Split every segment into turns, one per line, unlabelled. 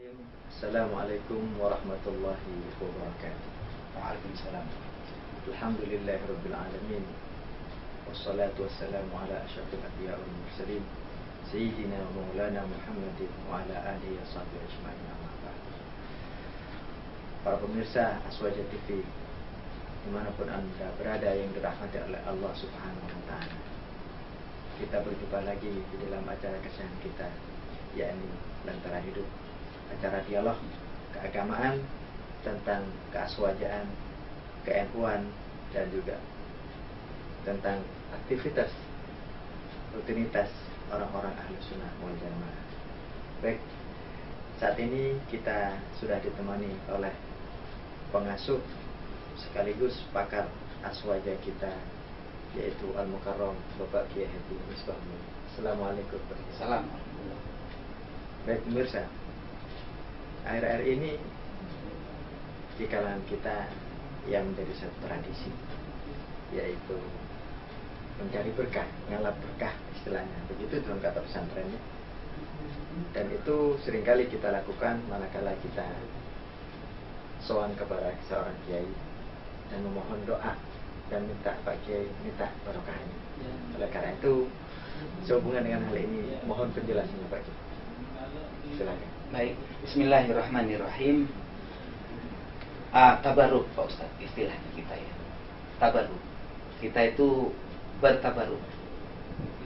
Assalamualaikum warahmatullahi wabarakatuh.
Waalaikumsalam.
Alhamdulillahirabbil alamin. Wassalatu wassalamu ala asyrafil anbiya'i wal mursalin sayyidina wa maulana Muhammadin wa ala alihi washabihi ajmain. Amma ba'd. Para pemirsa Aswaja TV dimanapun Anda berada yang dirahmati oleh Allah Subhanahu wa ta'ala, kita berjumpa lagi di dalam acara kesayangan kita, yakni Lentera Hidup, acara dialog keagamaan tentang keaswajaan, ke-NU-an, dan juga tentang aktivitas rutinitas orang-orang ahli sunnah wal jamaah. Baik, saat ini kita sudah ditemani oleh pengasuh sekaligus pakar aswaja kita, yaitu Al-Mukarram Bapak Kiai Haji Misbah. Assalamualaikum.
Salam.
Baik pemirsa, akhir-akhir ini di kalangan kita yang menjadi satu tradisi, yaitu mencari berkah, ngalap berkah istilahnya, begitu dalam kata pesantrennya. Dan itu seringkali kita lakukan manakala kita sowan kepada seorang kiai dan memohon doa dan minta Pak Kiai minta barokahnya. Oleh karena itu, sehubungan dengan hal ini, mohon penjelasannya Pak Kiai. Silakan.
Baik, bismillahirrahmanirrahim. Tabaruk Pak Ustaz, istilahnya kita ya. Tabaruk. Kita itu bertabaruk.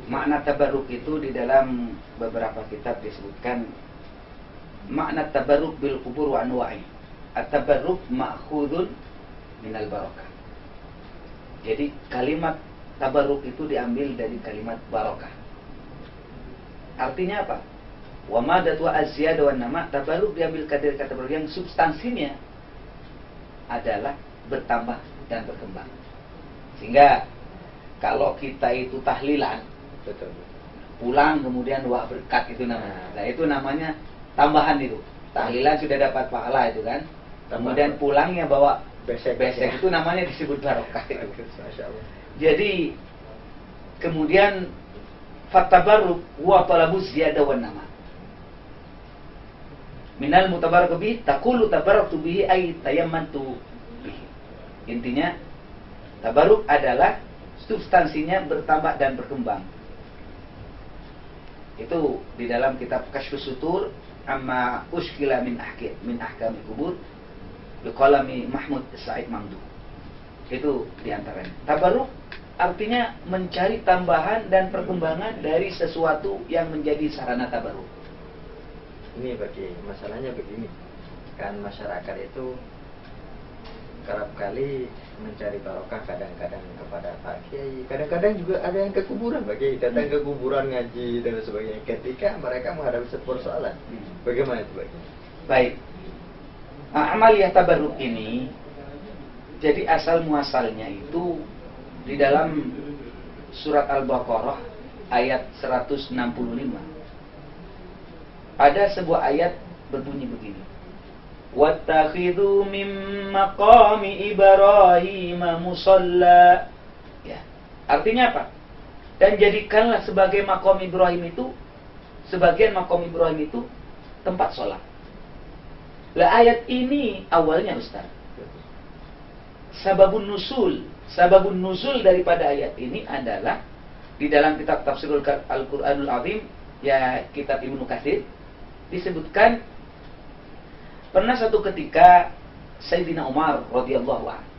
Makna tabaruk itu di dalam beberapa kitab disebutkan makna tabaruk bil qubur wa anwa'i. At-tabarruk ma'khudun minal barakah. Jadi kalimat tabarruk itu diambil dari kalimat barakah. Artinya apa? Wa madatu azyad wa nama, tabarruk diambil dari kata tabarruk yang substansinya adalah bertambah dan berkembang. Sehingga kalau kita itu tahlilan,
Betul.
pulang kemudian wah berkat itu namanya. Nah, itu namanya tambahan itu. Tahlilan sudah dapat pahala itu kan. Kemudian pulangnya bawa besek itu namanya disebut barokah itu.
Masya Allah.
Jadi kemudian fatabarruk wa talabu ziyada wan nama. Minal mutabarak bihi taqulu tabaraktu bihi ay tayammantu bihi. Intinya tabarruk adalah substansinya bertambah dan berkembang. Itu di dalam kitab Kasyfus Sutur amma uskila min ahkamil kubur biqalami Mahmud Said Mamdu. Itu diantaranya. Tabarruk artinya mencari tambahan dan perkembangan dari sesuatu yang menjadi sarana tabarruk.
Ini bagi masalahnya begini, kan masyarakat itu kerap kali mencari barokah kadang-kadang kepada Pak Kiai, kadang-kadang juga ada yang ke kuburan Pak Kiai, datang ke kuburan ngaji dan sebagainya ketika mereka menghadapi sebuah persoalan. Bagaimana itu Pak Kiai?
Baik. Amaliyah tabarruk ini jadi asal muasalnya itu di dalam surat Al-Baqarah ayat 165. Ada sebuah ayat berbunyi begini. Wattakhidhu min maqami Ibrahim musalla. Ya. Artinya apa? Dan jadikanlah sebagai maqam Ibrahim itu, sebagian maqam Ibrahim itu tempat sholat. Lah ayat ini awalnya Ustaz, sababun nuzul daripada ayat ini adalah di dalam kitab Tafsirul Al-Qur'anul Azim, ya kitab Ibnu Katsir, disebutkan pernah satu ketika Sayyidina Umar radhiyallahu anhu.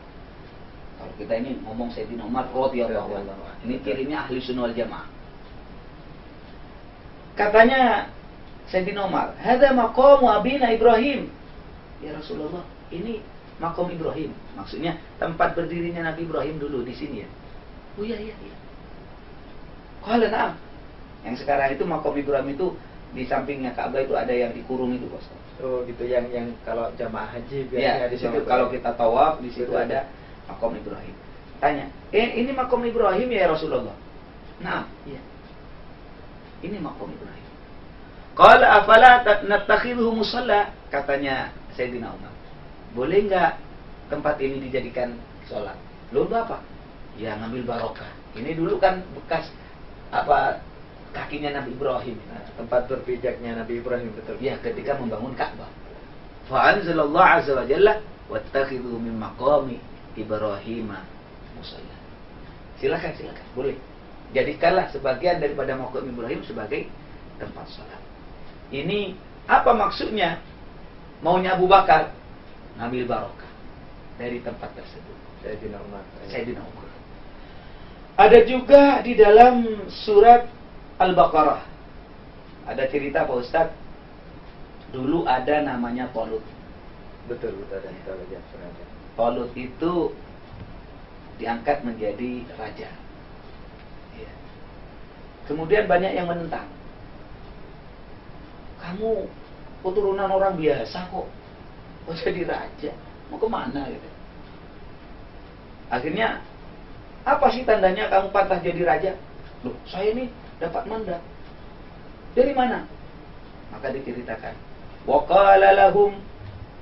Kalau kita ini ngomong Sayyidina Umar radhiyallahu anhu, ini cirinya ahli sunnah wal jamaah. Katanya Sayyidina Umar, "Hadza maqamu abina Ibrahim." Ya Rasulullah, ini maqam Ibrahim. Maksudnya tempat berdirinya Nabi Ibrahim dulu di sini ya. Oh iya. Qala na'am. Yang sekarang itu maqam Ibrahim itu di sampingnya Ka'bah itu ada yang dikurung itu, Bos.
Oh gitu, yang kalau jamaah haji
Ya, di situ kalau kita tawaf di situ ada maqam Ibrahim. Tanya, ini maqam Ibrahim ya Rasulullah? Nah, iya. Ini maqam Ibrahim. Qala afala nattakhidhu musalla? Katanya Sayyidina Umar. Boleh enggak tempat ini dijadikan sholat? Lalu apa? Ya ngambil barokah. Ini dulu kan bekas kakinya Nabi Ibrahim.
Nah, tempat berpijaknya Nabi Ibrahim, betul.
Ya, ketika membangun Ka'bah. Fa anzalallahu azza wa jalla wattakhidhu min maqami Ibrahim musalla. Silakan, boleh. Jadikanlah sebagian daripada maqam Ibrahim sebagai tempat salat. Ini apa maksudnya? Maunya Abu Bakar ngambil barokah dari tempat tersebut.
Sayyidina Umar. Ada juga di dalam surat Al-Baqarah. Ada cerita Pak Ustadz. Dulu ada namanya Talut.
Betul ada. Talut itu diangkat menjadi raja. Ya. Kemudian banyak yang menentang. Kamu keturunan orang biasa kok, mau jadi raja, mau kemana gitu. Akhirnya, apa sih tandanya kamu pantas jadi raja? Loh, saya ini dapat mandat. Dari mana? Maka diceritakan. Wa qala lahum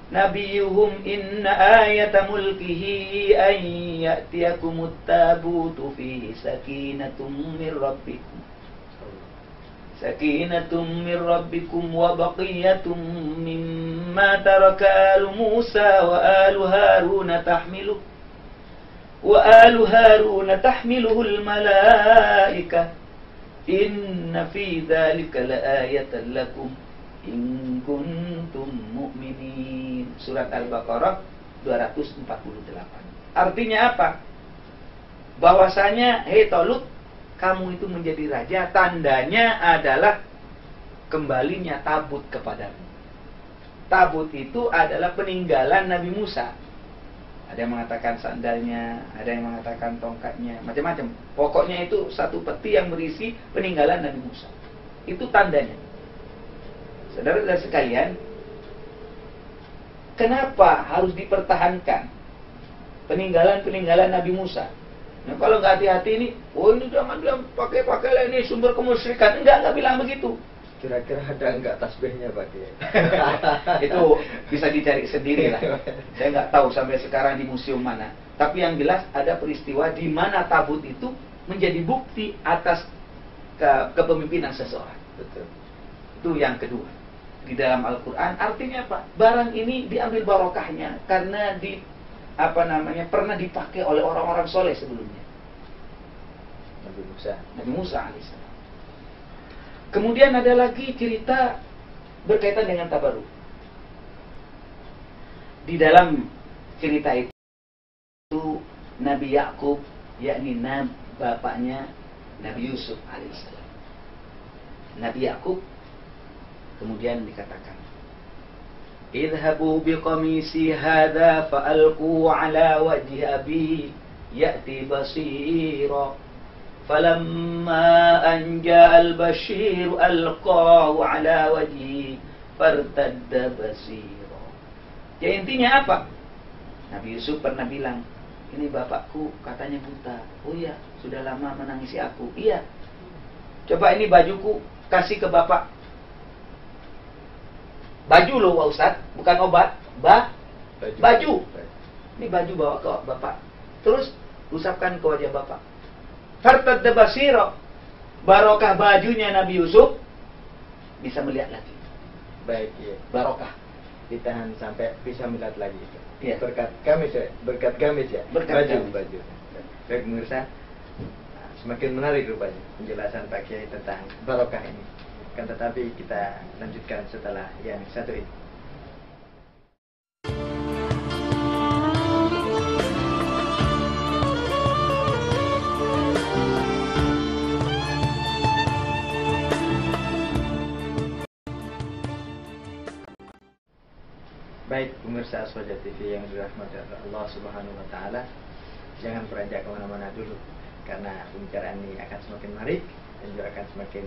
nabiyuhum inna ayata mulkihi an ya'tiyakumut tabutu fi sakinatum min rabbikum. Sakinatum min rabbikum wa baqiyatum mimma taraka alu Musa wa alu Haruna tahmiluh. وآل هارون تحمله الملائكة إن في ذلك لآية لكم إن كنتم مؤمنين. Surat Al-Baqarah 248. Artinya apa? Bahwasanya, hei Talut, kamu itu menjadi raja, tandanya adalah kembalinya tabut kepadamu. Tabut itu adalah peninggalan Nabi Musa. Ada yang mengatakan sandalnya, ada yang mengatakan tongkatnya, macam-macam. Pokoknya itu satu peti yang berisi peninggalan Nabi Musa. Itu tandanya. Saudara-saudara sekalian, kenapa harus dipertahankan peninggalan-peninggalan Nabi Musa? Nah, kalau nggak hati-hati ini, ini jangan pakai ini sumber kemusyrikan. Enggak bilang begitu.
Kira-kira ada nggak tasbihnya Pak Kiai?
Itu bisa dicari sendiri lah. Saya nggak tahu sampai sekarang di museum mana. Tapi yang jelas ada peristiwa di mana tabut itu menjadi bukti atas kepemimpinan seseorang.
Betul.
Itu yang kedua. Di dalam Al-Quran artinya apa? Barang ini diambil barokahnya karena pernah dipakai oleh orang-orang soleh sebelumnya. Nabi Musa alaihissalam. Kemudian ada lagi cerita berkaitan dengan tabaruk. Di dalam cerita itu Nabi Yakub, yakni bapaknya Nabi Yusuf alaihissalam. Nabi Yakub kemudian dikatakan, "Idhabu biqamisi hadha fa'alqu ala wajhi abi ya'ti basira." Falamma anja al-bashir alqahu ala wajhi fartadda basira. Ya intinya apa? Nabi Yusuf pernah bilang, ini bapakku katanya buta. Oh iya, sudah lama menangisi aku. Iya. Coba ini bajuku kasih ke bapak. Baju loh Pak Ustaz, bukan obat. Baju. Ini baju bawa ke bapak. Terus usapkan ke wajah bapak. Fartadda basira. Barokah bajunya Nabi Yusuf bisa melihat lagi.
Baik, iya.
Barokah.
Ditahan sampai bisa melihat lagi.
Iya.
Berkat gamis ya. Berkat baju. Baik pemirsa, semakin menarik rupanya penjelasan Pak Kiai tentang barokah ini. Kan tetapi kita lanjutkan setelah yang satu ini. Baik pemirsa Aswaja TV yang dirahmati Allah Subhanahu wa Ta'ala, jangan beranjak kemana-mana dulu, karena pembicaraan ini akan semakin menarik dan juga akan semakin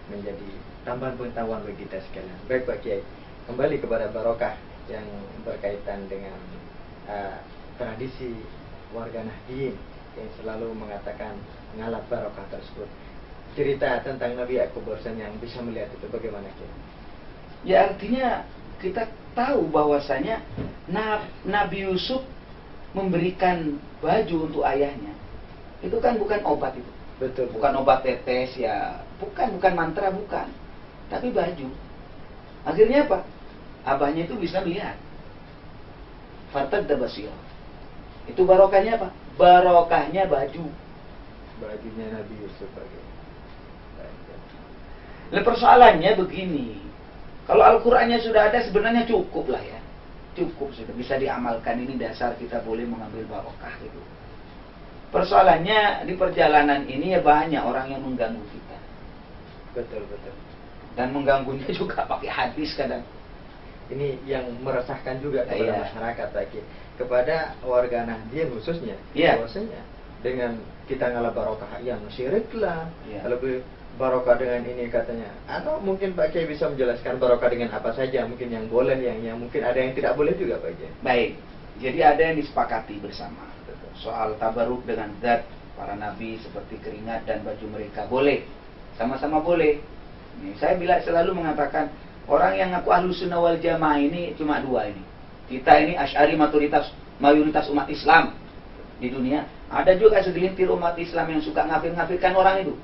menjadi tambahan pengetahuan bagi kita sekalian. Baik Pak Kiai, kembali kepada barokah yang berkaitan dengan tradisi warga Nahdien yang selalu mengatakan mengalap barokah tersebut. Cerita tentang Nabi Yakub barusan yang bisa melihat itu bagaimana Kiai?
Ya artinya kita tahu bahwasanya Nabi Yusuf memberikan baju untuk ayahnya. Itu kan bukan obat itu.
Betul.
Bukan obat tetes ya, bukan mantra, bukan. Tapi baju. Akhirnya apa? Abahnya itu bisa melihat. Fartadda basira. Itu barokahnya apa? Barokahnya baju.
Bajunya Nabi Yusuf pakai.
Nah, persoalannya begini. Kalau Al-Qur'annya sudah ada sebenarnya cukup lah ya. Cukup sudah bisa diamalkan, ini dasar kita boleh mengambil barokah itu. Persoalannya di perjalanan ini ya banyak orang yang mengganggu kita.
Betul, betul.
Dan mengganggunya juga pakai hadis kadang.
Ini yang meresahkan juga kepada masyarakat lagi, kepada warga Nahdien khususnya. Bahwasanya dengan kita ngalah barokah yang syirik lah. Lebih barokah dengan ini katanya. Atau mungkin Pak Kiai bisa menjelaskan barokah dengan apa saja, mungkin yang boleh, yang mungkin ada yang tidak boleh juga Pak Kiai.
Baik. Jadi ada yang disepakati bersama. Soal tabaruk dengan zat para nabi seperti keringat dan baju mereka boleh, sama-sama boleh. Ini, saya selalu mengatakan orang yang ngaku Ahlus Sunnah wal Jamaah ini cuma dua ini. Kita ini Asy'ari mayoritas umat Islam di dunia. Ada juga segelintir umat Islam yang suka ngafir-ngafirkan orang itu.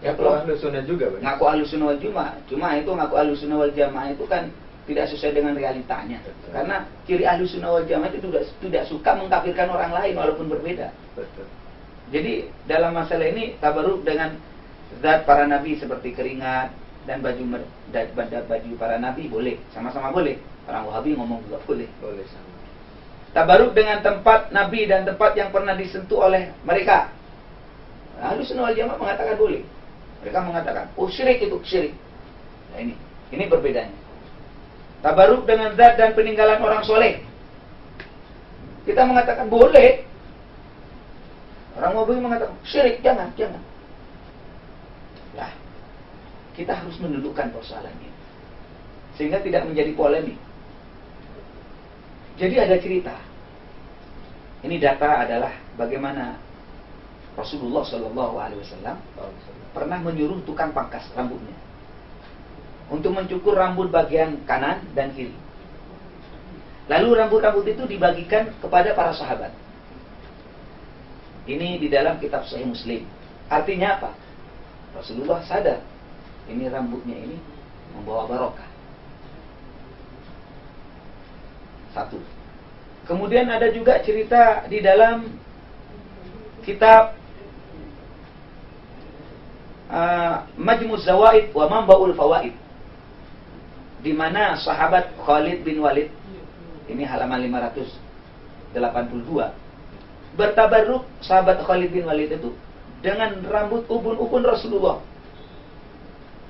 Ya, kalau Ahlus Sunnah juga Pak.
Ngaku Ahlus Sunnah wal Jamaah, cuma itu ngaku Ahlus Sunnah wal Jamaah itu kan tidak sesuai dengan realitanya. Betul. Karena ciri Ahlus Sunnah wal Jamaah itu tidak suka mengkafirkan orang lain walaupun berbeda.
Betul.
Jadi dalam masalah ini tabaruk dengan zat para nabi seperti keringat dan baju para nabi boleh, sama-sama boleh. Orang Wahabi ngomong juga boleh.
Boleh sama.
Tabaruk dengan tempat nabi dan tempat yang pernah disentuh oleh mereka. Ahlus Sunnah wal Jamaah mengatakan boleh. Mereka mengatakan, oh syirik itu syirik. Nah ini perbedaannya. Tabaruk dengan zat dan peninggalan orang soleh. Kita mengatakan boleh. Orang Wahabi mengatakan syirik, jangan. Lah, kita harus mendudukkan persoalan ini sehingga tidak menjadi polemik. Jadi ada cerita. Ini data adalah bagaimana Rasulullah SAW pernah menyuruh tukang pangkas rambutnya untuk mencukur rambut bagian kanan dan kiri. Lalu rambut-rambut itu dibagikan kepada para sahabat. Ini di dalam kitab Sahih Muslim. Artinya apa? Rasulullah sadar ini rambutnya ini membawa barokah. Satu. Kemudian ada juga cerita di dalam kitab Majmu' Zawaid wa Manba'ul Fawaid, di mana sahabat Khalid bin Walid, ini halaman 582, bertabarruk sahabat Khalid bin Walid itu dengan rambut ubun-ubun Rasulullah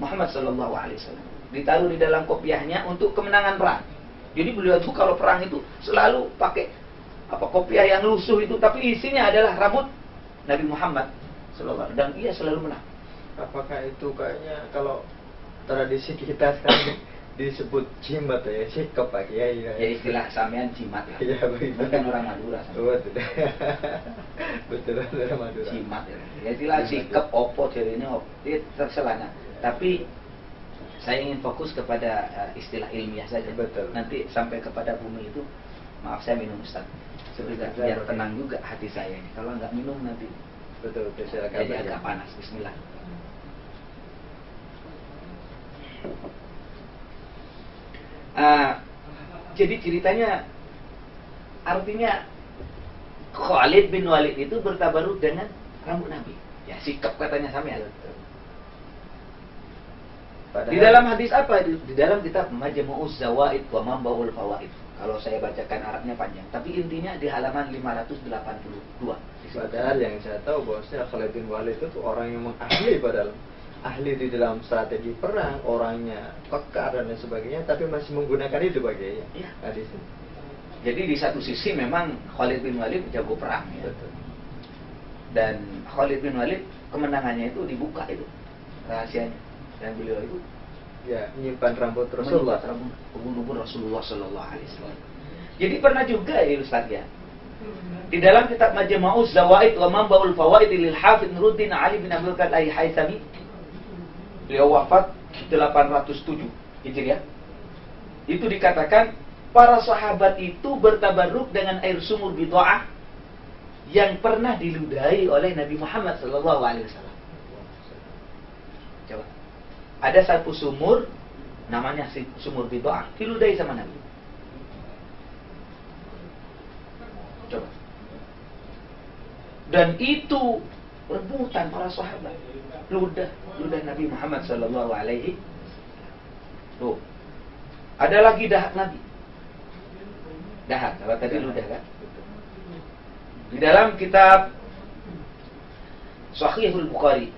Muhammad sallallahu alaihi wasallam, ditaruh di dalam kopiahnya untuk kemenangan perang. Jadi beliau itu kalau perang itu selalu pakai kopiah yang lusuh itu, tapi isinya adalah rambut Nabi Muhammad sallallahu alaihi wasallam, dan ia selalu menang.
Apakah itu kayaknya kalau tradisi kita sekarang disebut jimat ya, sikap Pak Kiai ya.
Ya istilah sampean jimat ya.
Ya begitu.
Bukan orang Madura.
Betul. Betul orang Madura.
Jimat ya. Ya istilah sikap opo jadinya itu terselana. Tapi saya ingin fokus kepada istilah ilmiah saja.
Betul.
Nanti sampai kepada bumi itu, maaf saya minum Ustaz. Biar tenang juga hati saya ini. Kalau nggak minum nanti
betul, silakan.
Jadi agak panas. Bismillah. Jadi ceritanya, artinya Khalid bin Walid itu bertabaruk dengan rambut Nabi. Ya sikap katanya sama ya. Di dalam hadis apa? Di dalam kitab Majmu'uz Zawaid wa Manba'ul Fawaid. Kalau saya bacakan Arabnya panjang, tapi intinya di halaman 582.
Padahal yang saya tahu bahwasanya Khalid bin Walid itu orang yang ahli, padahal ahli di dalam strategi perang, orangnya peka dan lain sebagainya, tapi masih menggunakan itu bagiannya.
Ya.
Di sini.
Jadi di satu sisi memang Khalid bin Walid jago perang ya.
Betul.
Dan Khalid bin Walid kemenangannya itu dibuka itu rahasianya, dan beliau itu
ya menyimpan rambut Rasulullah,
ubun-ubun Rasulullah sallallahu alaihi wasallam. Jadi pernah juga ya Ustaz ya, di dalam kitab Majmu'uz Zawaid wa Manba'ul Fawaid lil Hafidz Nuruddin Ali bin Abdul Qadir Al-Haythami, beliau wafat 807 Hijriah. Itu dikatakan para sahabat itu bertabarruk dengan air sumur Bid'ah yang pernah diludahi oleh Nabi Muhammad sallallahu alaihi wasallam. Coba ada satu sumur namanya sumur Bid'ah, diludahi sama Nabi. Coba. Dan itu rebutan para sahabat. Ludah Nabi Muhammad sallallahu alaihi. Tuh. Ada lagi dahak Nabi. Dahak, kalau tadi ludah kan? Di dalam kitab Sahihul Bukhari.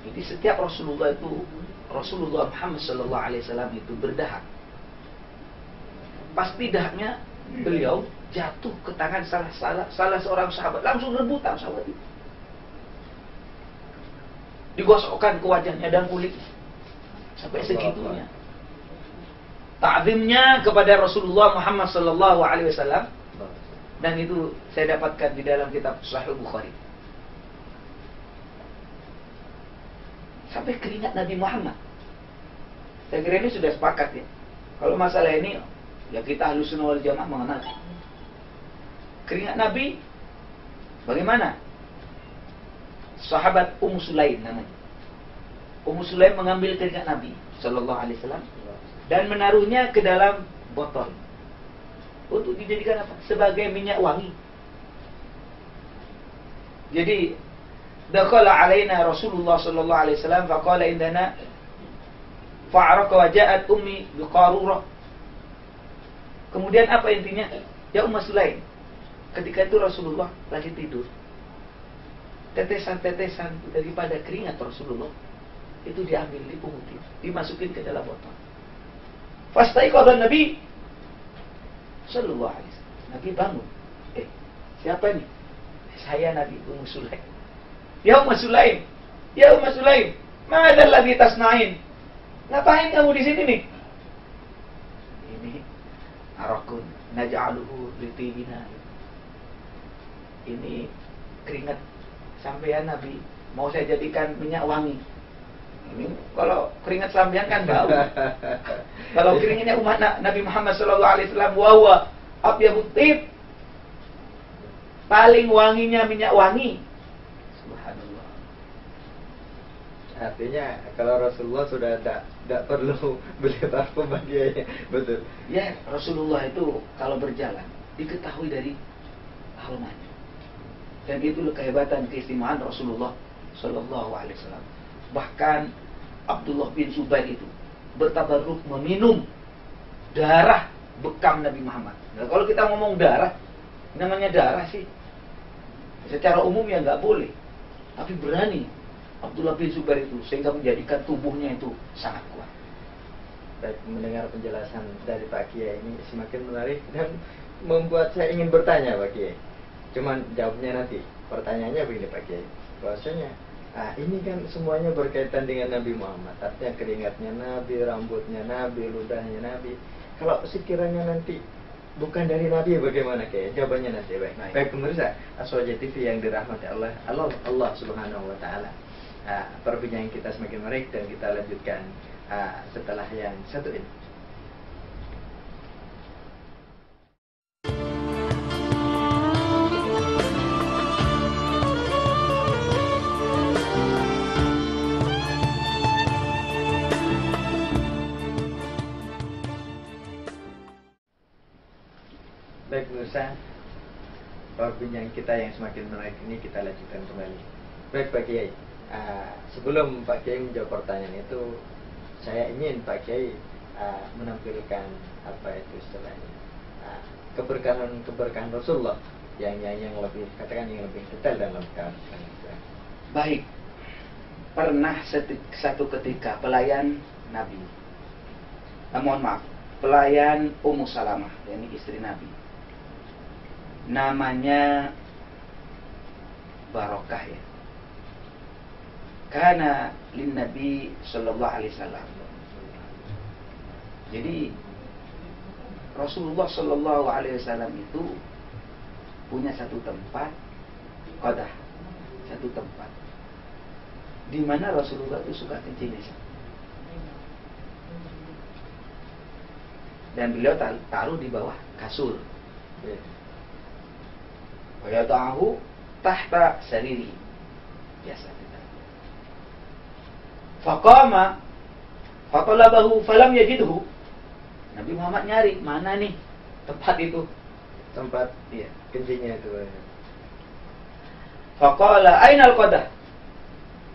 Jadi setiap Rasulullah Muhammad sallallahu alaihi wasallam itu berdahak. Pasti dahaknya beliau jatuh ke tangan salah seorang sahabat, langsung rebutan sahabat itu. Digosokkan ke wajahnya dan kulitnya. Sampai segitunya. Ta'zimnya kepada Rasulullah Muhammad sallallahu alaihi wasallam. Dan itu saya dapatkan di dalam kitab Sahih Bukhari. Sampai keringat Nabi Muhammad. Saya kira ini sudah sepakat ya. Kalau masalah ini ya kita Ahlussunnah wal Jamaah mengenal. Keringat Nabi bagaimana? Sahabat Ummu Sulaim namanya. Ummu Sulaim mengambil keringat Nabi sallallahu alaihi wasallam dan menaruhnya ke dalam botol untuk dijadikan apa? Sebagai minyak wangi. Jadi dakhala alaina Rasulullah sallallahu alaihi wasallam faqala indana fa'araqa wa ja'at ummi biqarurah. Kemudian apa intinya? Ya Ummu Sulaim, ketika itu Rasulullah lagi tidur. Tetesan-tetesan daripada keringat Rasulullah itu diambil, dipungutin, dimasukin ke dalam botol. Fastaiqadha Nabi sallallahu alaihi wasallam. Nabi bangun. Siapa ini? Saya Nabi Ummu Sulaim. Ya Ummu Sulaim, ya Ummu Sulaim, ma'adzal ladzi tasna'in? Ngapain kamu di sini nih? Ini arakun naj'aluhu litibina. Ini keringat sampean Nabi, mau saya jadikan minyak wangi. Ini kalau keringat sampean kan bau. Kalau keringatnya umat Nabi Muhammad sallallahu alaihi wasallam wa huwa atyabut tib, paling wanginya minyak wangi. Subhanallah.
Artinya kalau Rasulullah sudah tidak perlu beli parfum bagi betul.
Ya, Rasulullah itu kalau berjalan diketahui dari aromanya. Dan itulah kehebatan keistimewaan Rasulullah sallallahu alaihi wasallam. Bahkan Abdullah bin Zubair itu bertabarruk meminum darah bekam Nabi Muhammad. Nah, kalau kita ngomong darah, namanya darah sih secara umum ya nggak boleh. Tapi berani Abdullah bin Zubair itu sehingga menjadikan tubuhnya itu sangat kuat.
Baik, mendengar penjelasan dari Pak Kiai ini semakin menarik dan membuat saya ingin bertanya Pak Kiai. Cuman jawabnya nanti. Pertanyaannya begini Pak Kiai. Bahwasanya ini kan semuanya berkaitan dengan Nabi Muhammad. Artinya keringatnya Nabi, rambutnya Nabi, ludahnya Nabi. Kalau sekiranya nanti bukan dari Nabi bagaimana Kiai? Jawabannya nanti baik. Baik pemirsa Aswaja TV yang dirahmati Allah Subhanahu wa taala. Perbincangan kita semakin menarik dan kita lanjutkan setelah yang satu ini. Baik pemirsa, perbincangan kita yang semakin menarik ini kita lanjutkan kembali. Baik Pak Kiai, sebelum Pak Kiai menjawab pertanyaan itu, saya ingin Pak Kiai menampilkan apa itu istilahnya keberkahan Rasulullah yang lebih katakan yang lebih detail dan lengkap.
Baik, pernah satu ketika pelayan Nabi, mohon maaf, pelayan Ummu Salamah, yakni istri Nabi, namanya Barokah ya. Karena lin Nabi sallallahu alaihi wasallam. Jadi Rasulullah sallallahu alaihi wasallam itu punya satu tempat qadah, satu tempat di mana Rasulullah itu suka kencing di sana. Dan beliau taruh di bawah kasur. Wa yada'ahu tahta sariri. Biasa kita. Faqama fatalabahu falam yajidhu. Nabi Muhammad nyari, mana nih tempat itu?
Tempat kencingnya itu.
Faqala ainal qadah?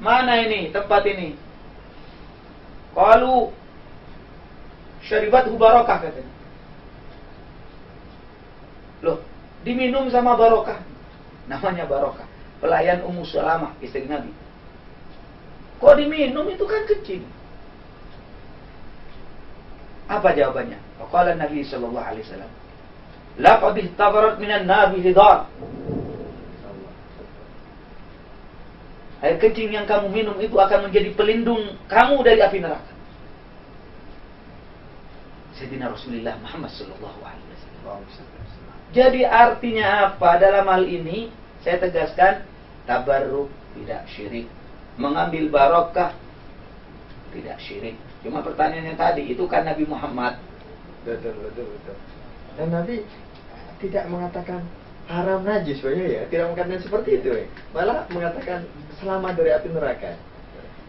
Mana ini tempat ini? Qalu syaribathu barakah, katanya. Loh, diminum sama Barokah. Namanya Barokah. Pelayan Ummu Salamah, istri Nabi. Kok diminum, itu kan kecil. Apa jawabannya? Faqala Nabi sallallahu alaihi wasallam, laqad ihtabarat minan nabi hidar. Air kencing yang kamu minum itu akan menjadi pelindung kamu dari api neraka. Sayyidina Rasulullah Muhammad sallallahu alaihi wasallam. Jadi artinya apa? Dalam hal ini saya tegaskan, tabarruk tidak syirik, mengambil barokah tidak syirik. Cuma pertanyaannya tadi, itu kan Nabi Muhammad.
Betul. Dan Nabi tidak mengatakan haram najis, ya. Tidak mengatakan seperti itu, ya. Malah mengatakan selamat dari api neraka.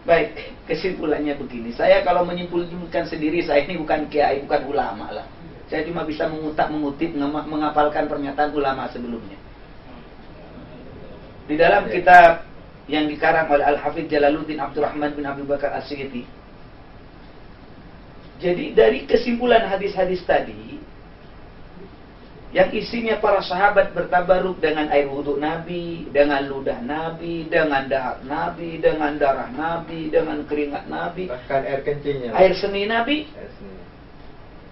Baik, kesimpulannya begini. Saya kalau menyimpulkan sendiri, saya ini bukan kiai, bukan ulama lah. Saya cuma bisa mengutip, menghafalkan pernyataan ulama sebelumnya. Di dalam kitab yang dikarang oleh Al-Hafidz Jalaluddin Abdurrahman bin Abu Bakar As-Suyuti, jadi dari kesimpulan hadis-hadis tadi, yang isinya para sahabat bertabaruk dengan air wudhu Nabi, dengan ludah Nabi, dengan dahak Nabi, dengan darah Nabi, dengan keringat Nabi,
bahkan air kencingnya,
air seni Nabi.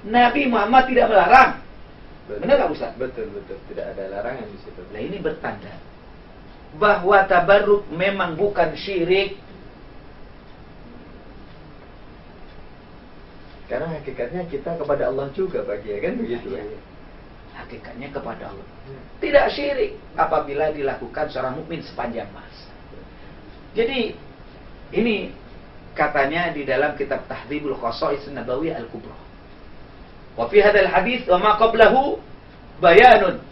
Nabi Muhammad tidak melarang. Benar nggak Ustaz?
Betul. Tidak ada larangan di situ.
Nah, ini bertanda bahwa tabarruk memang bukan syirik.
Karena hakikatnya kita kepada Allah juga, kan begitu.
Ya. Hakikatnya kepada Allah. Tidak syirik apabila dilakukan seorang mukmin sepanjang masa. Jadi ini katanya di dalam kitab Tahdhibul Khasha'is Nabawiyah Al-Kubra. Wa fi hadzal hadits wa ma qablahu bayanun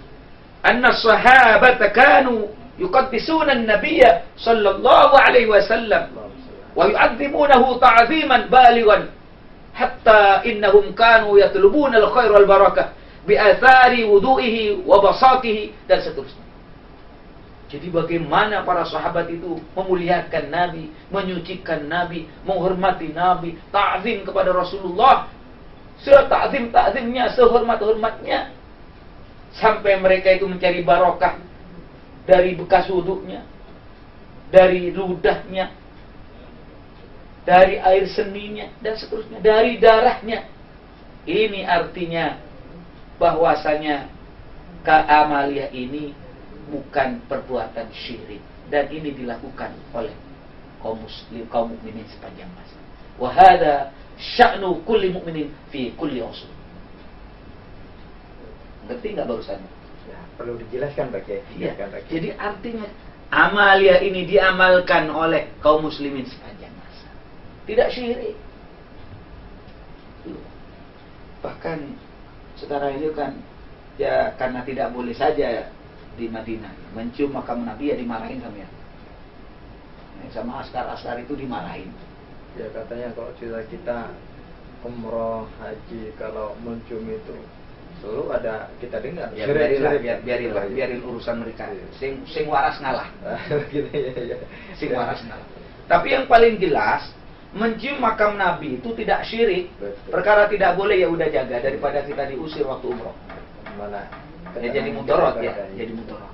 anna as-sahabata kanu yuqaddisuna an-nabiyya sallallahu alaihi wasallam wa yu'azzimunahu ta'ziman balighan hatta innahum kanu yatlubuna al-khair wal barakah bi athari wudu'ihi wa basatihi, dan seterusnya. Jadi bagaimana para sahabat itu memuliakan Nabi, menyucikan Nabi, menghormati Nabi, ta'zim kepada Rasulullah, ta'zimnya, sehormat-hormatnya, sampai mereka itu mencari barokah dari bekas wudunya, dari ludahnya, dari air seninya, dan seterusnya, dari darahnya. Ini artinya bahwasanya keamaliyah ini bukan perbuatan syirik, dan ini dilakukan oleh kaum muslim, kaum mukminin sepanjang masa. Wa hadza sya'nu kulli mukminin fi kulli usul. Ngerti nggak barusan?
Ya, perlu dijelaskan Pak Kiai.
Ya. Jadi artinya amalia ini diamalkan oleh kaum muslimin sepanjang masa. Tidak syirik. Bahkan sekarang ini kan ya karena tidak boleh saja di Madinah mencium makam Nabi, ya dimarahin sama ya. Sama askar-askar itu dimarahin.
Ya katanya kalau kita umroh haji, kalau mencium itu selalu ada, kita dengar.
Ya biarin urusan mereka. Sing waras ngalah.
Gitu, ya.
Sing waras ngalah. Tapi yang paling jelas, mencium makam Nabi itu tidak syirik.
Betul.
Perkara tidak boleh ya udah jaga daripada kita diusir waktu umroh.
Mana?
Ya jadi mudorot ya, jadi mudorot.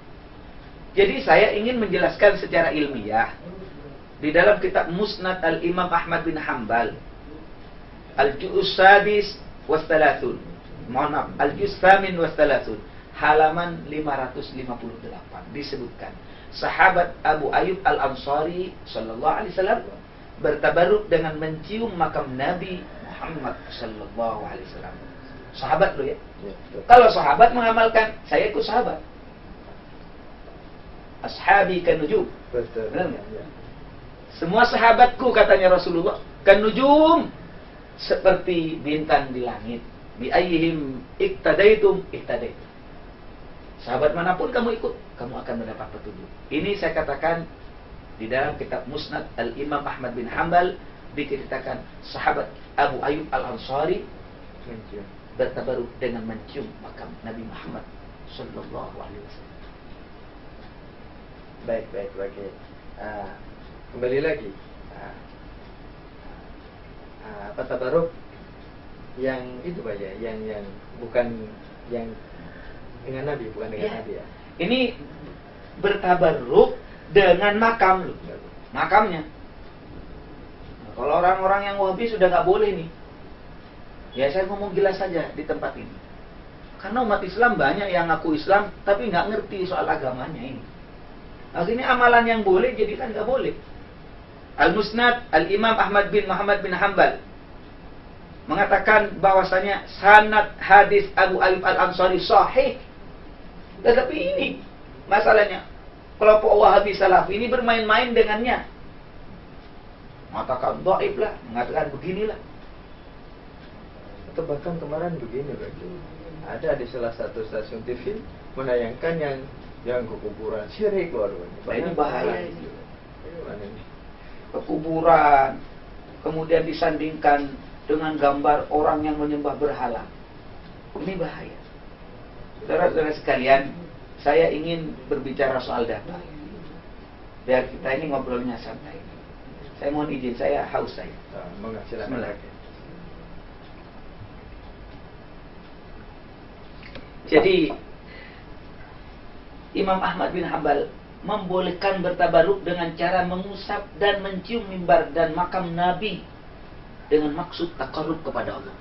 Jadi saya ingin menjelaskan secara ilmiah di dalam kitab Musnad Al-Imam Ahmad bin Hanbal, Al-Juz' Sadis wa Thalathun, Al-Juz' Thamin wa Thalathun, halaman 558 disebutkan sahabat Abu Ayyub Al-Ansari sallallahu alaihi wasallam bertabaruk dengan mencium makam Nabi Muhammad sallallahu alaihi wasallam. Sahabat loh ya. Kalau sahabat mengamalkan, saya ikut sahabat. Ashabi kan nujum.
Betul.
Benar nggak? Semua sahabatku, katanya Rasulullah, kan nujum, seperti bintang di langit. Bi ayyihim iktadaitum iktadaitum. Sahabat manapun kamu ikut, kamu akan mendapat petunjuk. Ini saya katakan di dalam kitab Musnad Al-Imam Ahmad bin Hanbal, diceritakan sahabat Abu Ayyub Al-Ansari
Mencium.
bertabaruk dengan mencium makam Nabi Muhammad sallallahu alaihi wasallam.
Baik. Kembali lagi. Apa tabaruk yang itu Pak ya, yang bukan yang dengan Nabi, bukan dengan
Ya.
Nabi ya.
Ini bertabaruk dengan makam loh. Makamnya. Nah, kalau orang-orang yang Wahabi sudah nggak boleh nih. Ya saya ngomong jelas saja di tempat ini. Karena umat Islam banyak yang ngaku Islam tapi nggak ngerti soal agamanya ini. Akhirnya amalan yang boleh jadi kan nggak boleh. Al-Musnad Al-Imam Ahmad bin Muhammad bin Hanbal mengatakan bahwasanya sanad hadis Abu Ayyub Al-Ansari sahih. Tetapi ini masalahnya, kelompok Wahabi Salafi ini bermain-main dengannya. Mengatakan dhaif lah, mengatakan beginilah.
Atau bahkan kemarin begini Pak, ada di salah satu stasiun TV menayangkan yang ke kuburan syirik, waduh.
Ini bahaya ini.
Bagaimana ini?
Ke kuburan, kemudian disandingkan dengan gambar orang yang menyembah berhala. Ini bahaya. Saudara-saudara sekalian, saya ingin berbicara soal data. Biar kita ini ngobrolnya santai. Saya mohon izin, saya haus saya.
Silakan.
Jadi Imam Ahmad bin Hanbal membolehkan bertabaruk dengan cara mengusap dan mencium mimbar dan makam Nabi dengan maksud takarrub kepada Allah.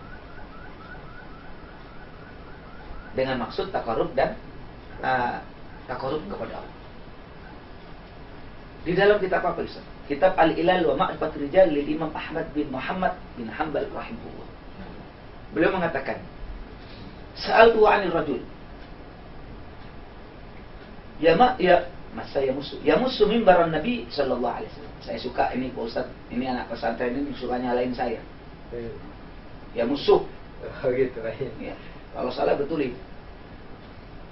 Dengan maksud takarrub dan takarrub kepada Allah. Di dalam kitab apa Ustaz? Kitab Al-Ilal wa Ma'rifat Rijal lil Imam Ahmad bin Muhammad bin Hanbal rahimahullah. Beliau mengatakan, Sa'altu 'anil rajul. Ya musuh mimbaran Nabi sallallahu alaihi wasallam. Saya suka ini Pak Ustaz, ini anak pesantren ini suka nyalain saya. Ya musuh.
Oh gitu
Ya, kalau salah betulin.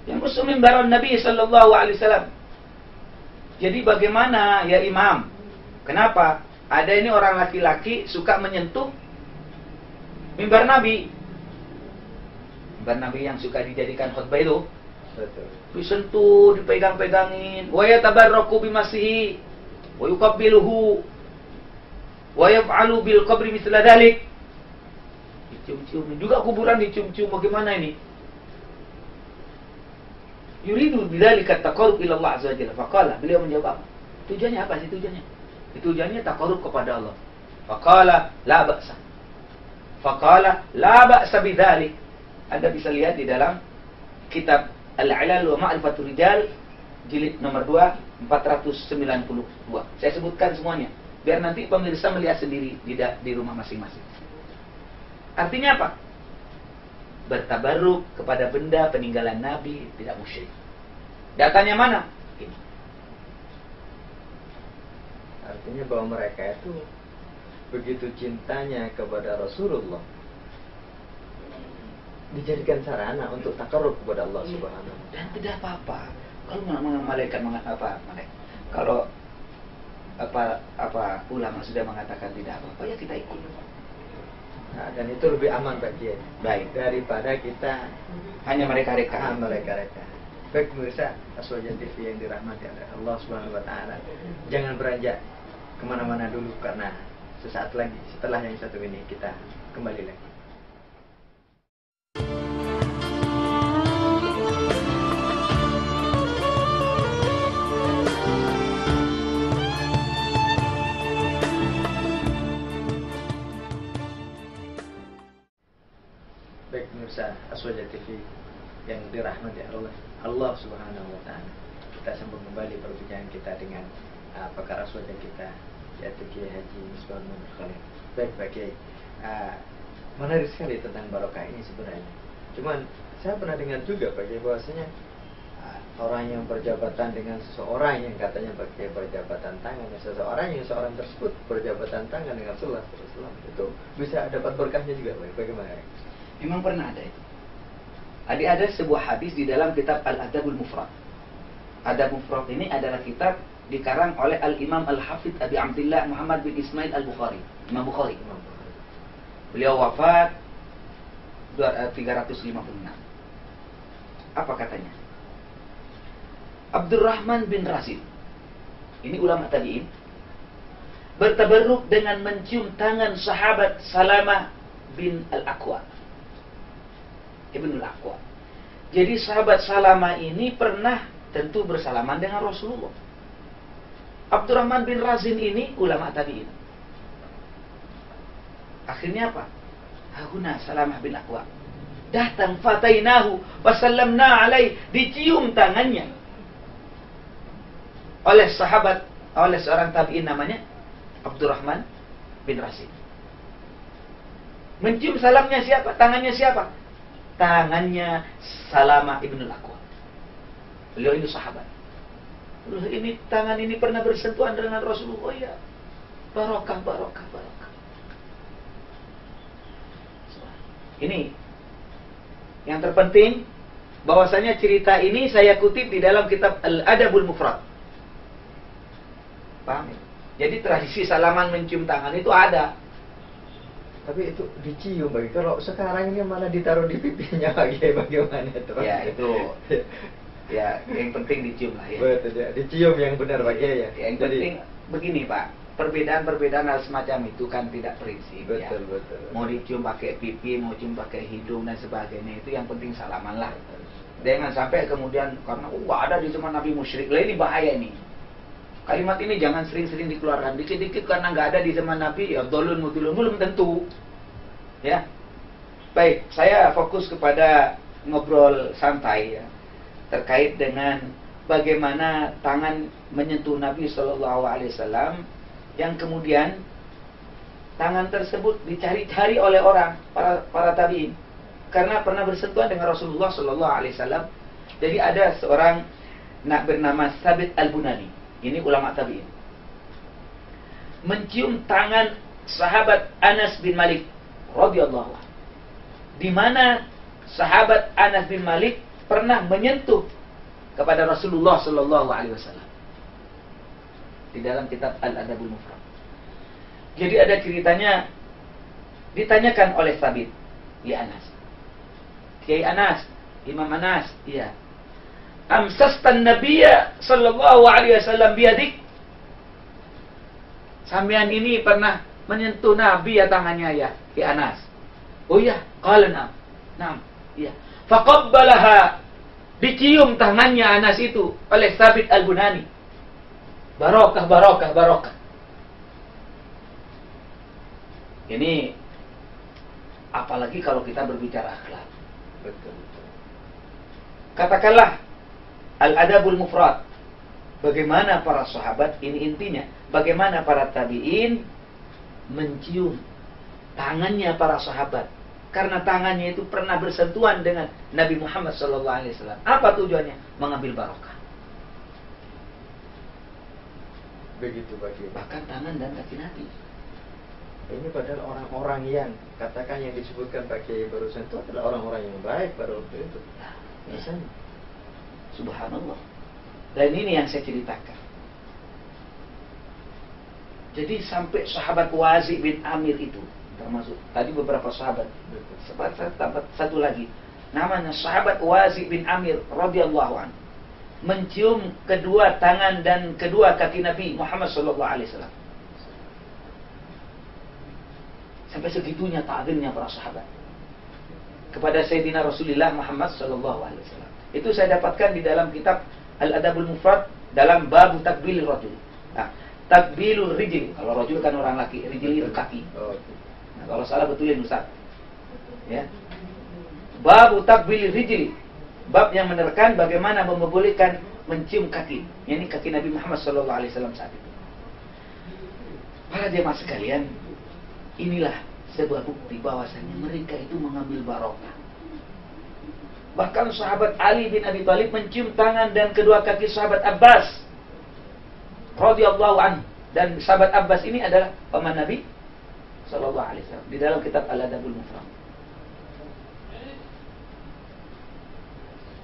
Ya musuh mimbaran Nabi sallallahu alaihi wasallam. Jadi bagaimana ya Imam? Kenapa? Ada ini orang laki-laki suka menyentuh mimbar Nabi. Mimbar Nabi yang suka dijadikan khutbah itu.
Betul.
Disentuh, dipegang-pegangin. Wa yatabarraku bimasihi wa yuqabbiluhu wa yaf'alu bil qabri mithla dhalik. Dicium-cium. Juga kuburan dicium-cium. Bagaimana ini? Yuridu bidzalika taqarrub ila Allah azza wa jalla. Faqala, beliau menjawab apa? Tujuannya apa sih tujuannya? Tujuannya taqarrub kepada Allah. Faqala la ba'sa. Faqala la ba'sa bidzalik. Anda bisa lihat di dalam kitab Al-Ilal wa Ma'rifatul Rijal jilid nomor 2 492. Saya sebutkan semuanya biar nanti pemirsa melihat sendiri di rumah masing-masing. Artinya apa? Bertabaruk kepada benda peninggalan Nabi tidak musyrik. Datanya mana? Ini.
Artinya bahwa mereka itu begitu cintanya kepada Rasulullah, dijadikan sarana untuk takarrub kepada Allah Subhanahu wa taala.
Dan tidak apa-apa. Kalau malaikat mengatakan kalau ulama sudah mengatakan tidak apa-apa, ya kita ikut.
Nah, dan itu lebih aman bagi dia.
Baik.
Daripada kita
Hanya mereka-reka.
mereka-reka. Baik pemirsa Aswajan TV yang dirahmati oleh Allah Subhanahu wa taala. Jangan beranjak kemana-mana dulu karena sesaat lagi setelah yang satu ini kita kembali lagi. Baik pemirsa Aswaja TV yang dirahmati Allah Subhanahu wa taala. Kita sambung kembali perbincangan kita dengan pakar Aswaja kita, yaitu Kiai Haji Misbahul Munir Khalil. Baik Pak Kiai, menarik sekali tentang barokah ini sebenarnya. Cuman saya pernah dengar juga Pak Kiai bahwasanya orang yang berjabatan dengan seseorang yang katanya pakai berjabatan tangan, seseorang tersebut berjabatan tangan dengan Rasulullah itu bisa dapat berkahnya juga Pak. Bagaimana?
Memang pernah ada itu. Ada sebuah hadis di dalam kitab Al-Adabul Mufrad. Adab Mufrad ini adalah kitab dikarang oleh Al-Imam Al-Hafidh Abi Abdillah Muhammad bin Ismail Al-Bukhari, Imam Bukhari. Beliau wafat 356. Apa katanya? Abdurrahman bin Razin, ini ulama tabi'in, bertabarruk dengan mencium tangan sahabat Salamah bin Al-Aqwa, Ibn Al-Aqwa. Jadi sahabat Salamah ini pernah tentu bersalaman dengan Rasulullah. Abdurrahman bin Razin ini ulama tabi'in. Akhirnya apa? Hahuna Salamah bin Aqwa datang, fatainahu wasallamna alaih, dicium tangannya oleh sahabat, oleh seorang tabi'in namanya Abdurrahman bin Razin. Mencium salamnya siapa? Tangannya siapa? Tangannya Salamah ibn al-Aqwa. Beliau ini sahabat. Ini tangan ini pernah bersentuhan dengan Rasulullah. Oh ya, barokah, barokah, barokah. Ini yang terpenting, bahwasanya cerita ini saya kutip di dalam kitab Al-Adabul Mufrad. Paham ya? Jadi tradisi salaman mencium tangan itu ada.
Tapi itu dicium bagi. Kalau sekarang ini malah ditaruh di pipinya bagaimana itu?
Ya itu, ya yang penting dicium lah ya.
Betul ya, dicium yang benar bagi ya.
Yang penting begini Pak, perbedaan-perbedaan hal semacam itu kan tidak prinsip.
Betul,
ya.
betul.
Mau dicium pakai pipi, mau cium pakai hidung dan sebagainya, itu yang penting salaman lah. Jangan sampai kemudian karena ada di zaman Nabi musyrik, lah ini bahaya ini. Kalimat ini jangan sering-sering dikeluarkan. Dikit-dikit karena nggak ada di zaman Nabi, ya dolun mudulun, belum tentu. Ya. Baik, saya fokus kepada ngobrol santai ya, terkait dengan bagaimana tangan menyentuh Nabi Shallallahu Alaihi Wasallam, yang kemudian tangan tersebut dicari-cari oleh orang, para tabiin, karena pernah bersentuhan dengan Rasulullah Shallallahu Alaihi Wasallam. Jadi ada seorang bernama Sabit Al-Bunani, ini ulama tabi'in, mencium tangan sahabat Anas bin Malik radhiyallahu anhu, di mana sahabat Anas bin Malik pernah menyentuh kepada Rasulullah sallallahu alaihi wasallam di dalam kitab Al-Adabul Mufrad. Jadi ada ceritanya, ditanyakan oleh Sabit, ya Anas, Kiai Anas, Imam Anas, iya, amsastan nabiyya sallallahu alaihi wasallam biyadik, sampean ini pernah menyentuh Nabi ya tangannya ya Anas? Oh iya, qala na'am, iya. Faqabbalaha, dicium tangannya Anas itu oleh Sabit Al-Bunani. Barokah, barokah, barokah. Ini apalagi kalau kita berbicara akhlak.
Betul, betul.
Katakanlah Al-Adabul Mufrad, bagaimana para sahabat, ini intinya, bagaimana para tabi'in mencium tangannya para sahabat, karena tangannya itu pernah bersentuhan dengan Nabi Muhammad SAW. Apa tujuannya? Mengambil barokah.
Begitu bagi.
Bahkan tangan dan kaki Nabi.
Ini padahal orang-orang yang katakan yang disebutkan pakai barusan itu adalah orang-orang yang baik pada waktu itu. Misalnya.
Subhanallah. Dan ini yang saya ceritakan. Jadi sampai sahabat Wazi bin Amir itu, termasuk tadi beberapa sahabat, satu lagi namanya sahabat Wazi bin Amir radhiyallahu anhu, mencium kedua tangan dan kedua kaki Nabi Muhammad sallallahu alaihi wasallam. Sampai segitunya ta'zimnya para sahabat kepada Sayyidina Rasulullah Muhammad sallallahu alaihi wasallam. Itu saya dapatkan di dalam kitab Al-Adabul Mufrad dalam bab takbilur rajul. Nah, takbilur rijil, kalau rajul kan orang laki, rijil itu kaki. Nah, kalau salah betulin Ustaz. Ya. Bab takbilur rijil, bab yang menerangkan bagaimana membolehkan mencium kaki. Ini kaki Nabi Muhammad sallallahu alaihi wasallam saat itu. Para jemaah sekalian, inilah sebuah bukti bahwasanya mereka itu mengambil barokah. Bahkan sahabat Ali bin Abi Thalib mencium tangan dan kedua kaki sahabat Abbas radhiyallahu anhu, dan sahabat Abbas ini adalah paman Nabi sallallahu alaihi wasallam di dalam kitab Al-Adabul Mufrad.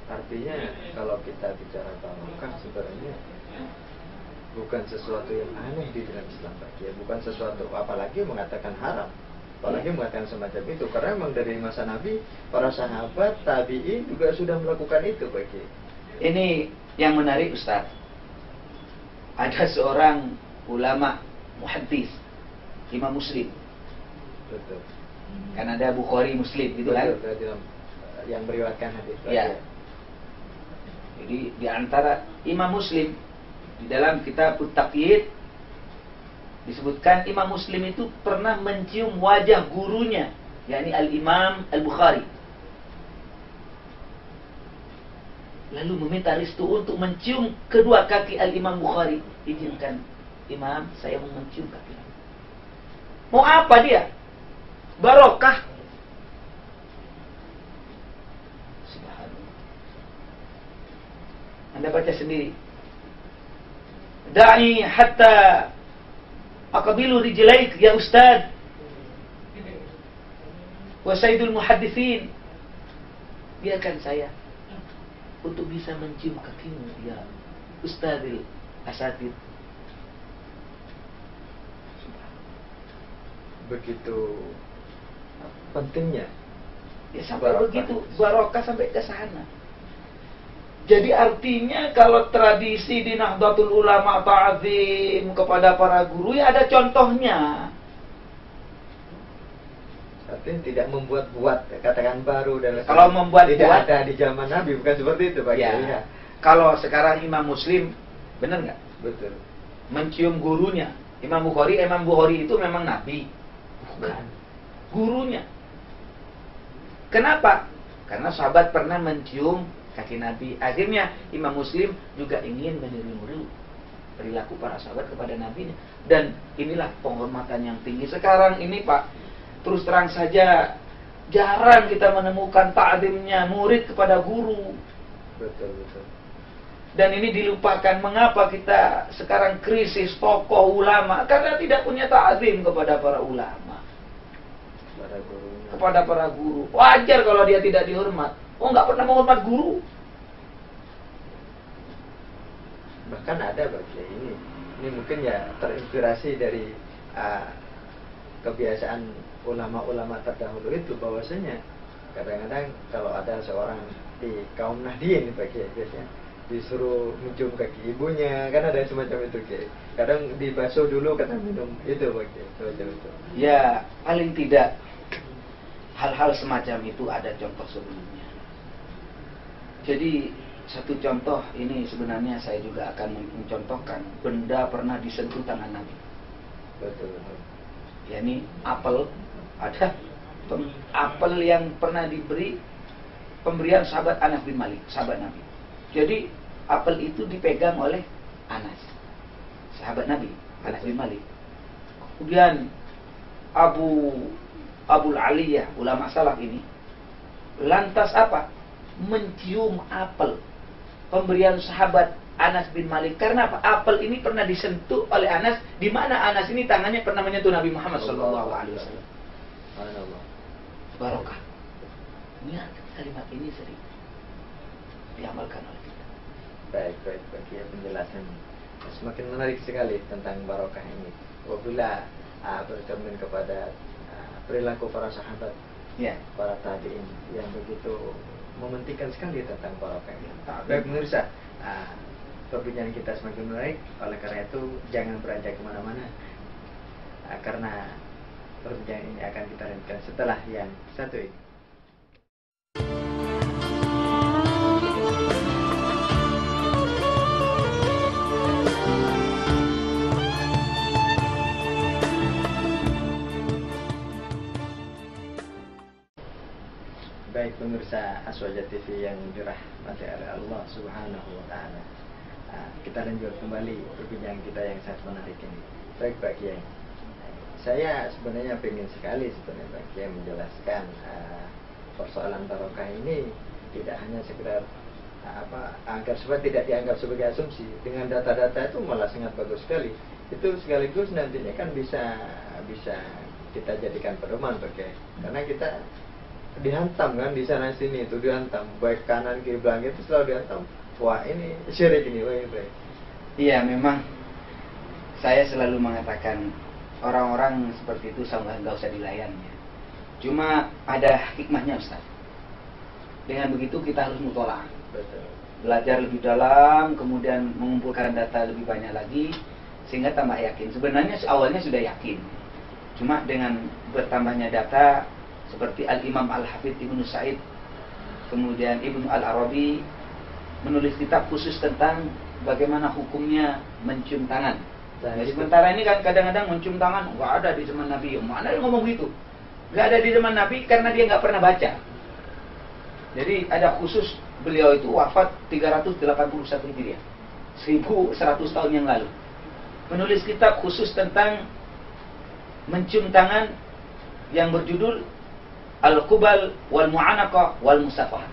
Artinya kalau kita bicara barokah sebenarnya bukan sesuatu yang aneh di dalam Islam Pak Kiai, bukan sesuatu apalagi mengatakan haram, apalagi mengatakan semacam itu, karena memang dari masa Nabi para sahabat tabi'in juga sudah melakukan itu Pak Kiai.
Ini yang menarik Ustaz. Ada seorang ulama muhaddis, Imam Muslim.
Betul.
Kan ada Bukhari Muslim gitu kan?
Betul, yang meriwayatkan hadis.
Ya. Jadi di antara Imam Muslim di dalam kitab At-Taqyid disebutkan Imam Muslim itu pernah mencium wajah gurunya, yakni Al-Imam Al-Bukhari. Lalu meminta restu untuk mencium kedua kaki Al-Imam Bukhari. Izinkan Imam, saya mau mencium kaki. Mau apa dia? Barokah. Subhanallah. Anda baca sendiri. Da'i hatta aqbilu rijlaik ya Ustaz. Wa sayyidul muhaddithin. Biarkan saya untuk bisa mencium kakimu ya Ustadzil Asatid.
Begitu pentingnya
Ya sampai begitu barokah sampai ke sana. Jadi artinya kalau tradisi di Nahdlatul Ulama ta'zim kepada para guru ya ada contohnya.
Artinya tidak membuat-buat, katakan baru dan
Kalau membuat
tidak ada di zaman Nabi, bukan seperti itu Pak
ya.
Kiai. Ya.
Kalau sekarang Imam Muslim, benar nggak?
Betul.
Mencium gurunya. Imam Bukhari itu memang Nabi, bukan gurunya. Kenapa? Karena sahabat pernah mencium kaki Nabi. Akhirnya Imam Muslim juga ingin meniru perilaku para sahabat kepada Nabi. Dan inilah penghormatan yang tinggi. Sekarang ini Pak, terus terang saja jarang kita menemukan ta'zimnya murid kepada guru.
Betul, betul.
Dan ini dilupakan. Mengapa kita sekarang krisis tokoh ulama? Karena tidak punya ta'zim kepada para ulama,
Kepada gurunya.
kepada para guru. Wajar kalau dia tidak dihormat. Oh, nggak pernah menghormat guru.
Bahkan ada Pak Kiai ini mungkin ya terinspirasi dari kebiasaan ulama-ulama terdahulu itu, bahwasanya kadang-kadang kalau ada seorang di kaum Nahdien Pak Kiai biasanya disuruh mencium kaki ibunya, kan ada semacam itu Kiai. Kadang dibasuh dulu kata minum itu Pak Kiai, semacam itu.
Ya, paling tidak hal-hal semacam itu ada contoh sebelumnya. Jadi satu contoh ini sebenarnya saya juga akan mencontohkan benda pernah disentuh tangan Nabi.
Betul, betul.
yakni apel. Ada apel yang pernah diberi pemberian sahabat Anas bin Malik, sahabat Nabi. Jadi apel itu dipegang oleh Anas, sahabat Nabi, Anas bin Malik. Kemudian Abul Aliyah, ulama salaf ini, lantas apa? Mencium apel pemberian sahabat Anas bin Malik. Karena apa? Apel ini pernah disentuh oleh Anas, di mana Anas ini tangannya pernah menyentuh Nabi Muhammad SAW.
Subhanallah.
Barokah. Ingat kalimat ini sering diamalkan oleh kita.
Baik bagi penjelasan semakin menarik sekali tentang barokah ini. Apabila bercermin kepada perilaku para sahabat,
Ya.
para tabi'in yang begitu mementingkan sekali tentang barokah ini. Baik pemirsa, perbincangan kita semakin menarik. Oleh karena itu jangan beranjak kemana-mana, karena perbincangan ini akan kita lanjutkan setelah yang satu ini. Baik pemirsa Aswaja TV yang dirahmati oleh Allah Subhanahu wa Ta'ala, kita lanjut kembali perbincangan kita yang sangat menarik ini. Baik Pak Kiai, saya sebenarnya ingin sekali Pak Kiai menjelaskan persoalan barokah ini tidak hanya sekedar agar supaya tidak dianggap sebagai asumsi. Dengan data-data itu malah sangat bagus sekali. Itu sekaligus nantinya kan bisa kita jadikan pedoman Pak Kiai, karena kita dihantam kan di sana sini itu dihantam, baik kanan kiri belakang itu selalu dihantam. Wah ini syirik ini, wah ini.
Iya, memang saya selalu mengatakan orang-orang seperti itu nggak usah dilayannya. Cuma ada hikmahnya Ustaz. Dengan begitu kita harus mutolaah. Belajar lebih dalam, kemudian mengumpulkan data lebih banyak lagi, sehingga tambah yakin. Sebenarnya awalnya sudah yakin. Cuma dengan bertambahnya data, seperti Al-Imam Al-Hafidh Ibnu Sa'id, kemudian Ibnu Al-Arabi, menulis kitab khusus tentang bagaimana hukumnya mencium tangan. Nah, sementara ini kan kadang-kadang mencium tangan nggak ada di zaman Nabi. Mana dia ngomong gitu? Nggak ada di zaman Nabi karena dia nggak pernah baca. Jadi ada khusus, beliau itu wafat 381 Hijriah, 1100 tahun yang lalu, menulis kitab khusus tentang mencium tangan yang berjudul Al-Qubal wal Mu'anaqah wal Musafah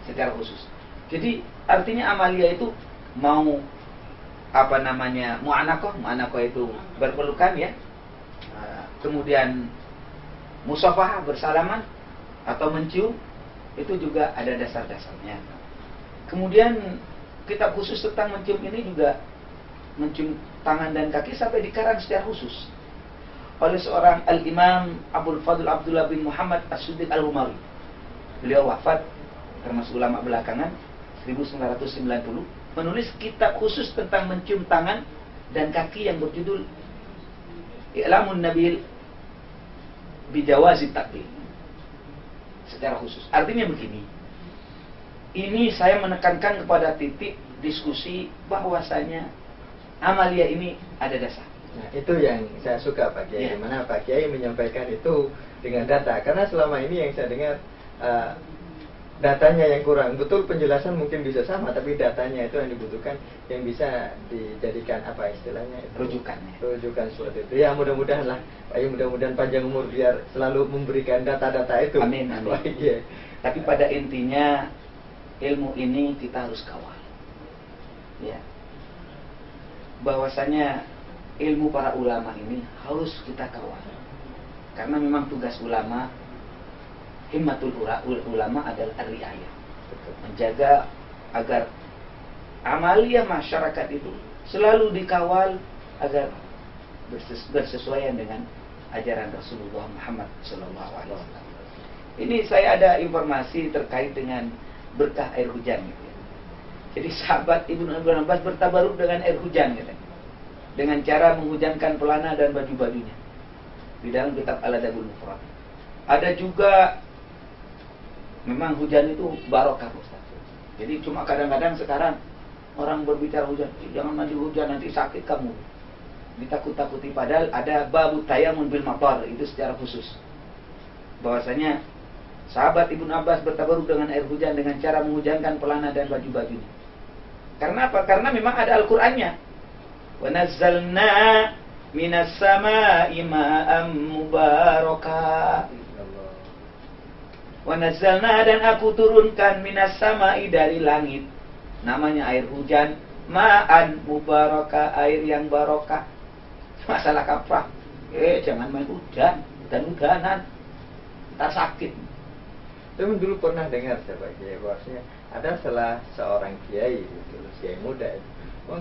secara khusus. Jadi artinya amalia itu mau mu'anaqah itu berpelukan ya, kemudian musafah bersalaman atau mencium, itu juga ada dasar-dasarnya. Kemudian kitab khusus tentang mencium ini juga mencium tangan dan kaki sampai dikarang secara khusus oleh seorang Al-Imam Abdul Fadl Abdullah bin Muhammad As-Siddiq Al-Umawi. Beliau wafat, termasuk ulama belakangan, 1990, menulis kitab khusus tentang mencium tangan dan kaki yang berjudul I'lamun Nabil Bijawazit Takbir secara khusus. Artinya begini, ini saya menekankan kepada titik diskusi bahwasanya amalia ini ada dasar.
Nah, itu yang saya suka Pak Kiai, dimana Pak Kiai menyampaikan itu dengan data. Karena selama ini yang saya dengar datanya yang kurang. Betul, penjelasan mungkin bisa sama, tapi datanya itu yang dibutuhkan, yang bisa dijadikan apa istilahnya itu? Rujukan seperti itu. Ya mudah-mudahan lah, mudah-mudahan panjang umur biar selalu memberikan data-data itu.
Amin, amin. Tapi pada intinya ilmu ini kita harus kawal. Ya. Bahwasanya ilmu para ulama ini harus kita kawal. Karena memang tugas ulama, himmatul ulama adalah ar-riayah, menjaga agar amalia masyarakat itu selalu dikawal agar bersesuaian dengan ajaran Rasulullah Muhammad SAW. Ini saya ada informasi terkait dengan berkah air hujan gitu ya. Jadi sahabat Ibnu Abbas bertabaruk dengan air hujan gitu, dengan cara menghujankan pelana dan baju-bajunya di dalam kitab Al-Adabul Mufrad. Ada juga memang hujan itu barokah Ustaz. Jadi cuma kadang-kadang sekarang orang berbicara hujan, jangan mandi hujan nanti sakit kamu, ditakut-takuti. Padahal ada babu tayamun bil matar, itu secara khusus bahwasanya sahabat Ibnu Abbas bertabaruk dengan air hujan dengan cara menghujankan pelana dan baju-bajunya. Karena apa? Karena memang ada Al-Qur'annya. Wa nazzalna minas samaa'i ma'am mubarakah. Wa nazzalna, dan aku turunkan minas samaa'i, dari langit, namanya air hujan, ma'an mubarakah, air yang barokah. Masalah kaprah, jangan main hujan dan hujanan, tak sakit.
Tapi dulu pernah dengar saya Pak Kiai, bahwasanya ada salah seorang kiai, kiai muda itu,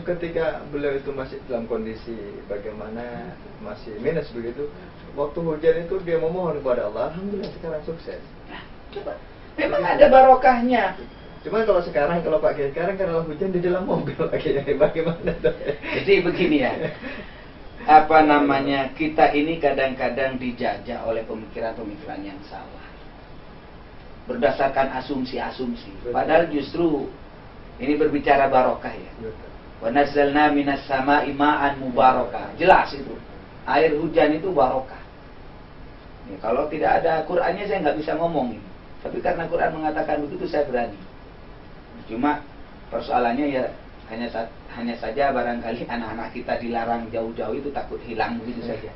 ketika beliau itu masih dalam kondisi bagaimana, masih minus begitu, waktu hujan itu dia memohon kepada Allah, alhamdulillah sekarang sukses.
Coba, memang ada barokahnya.
Cuman kalau sekarang, kalau Pak Kiai sekarang kalau hujan di dalam mobil Pak Kiai, bagaimana?
Jadi begini ya, kita ini kadang-kadang dijajah oleh pemikiran-pemikiran yang salah, berdasarkan asumsi-asumsi. Padahal justru ini berbicara barokah ya. Wa nazzalna minas samaa'i ma'an mubarakah. Jelas itu. Air hujan itu barokah. Ya, kalau tidak ada Qur'annya saya nggak bisa ngomong ini. Tapi karena Qur'an mengatakan begitu saya berani. Cuma persoalannya ya hanya saja barangkali anak-anak kita dilarang jauh-jauh itu takut hilang begitu saja.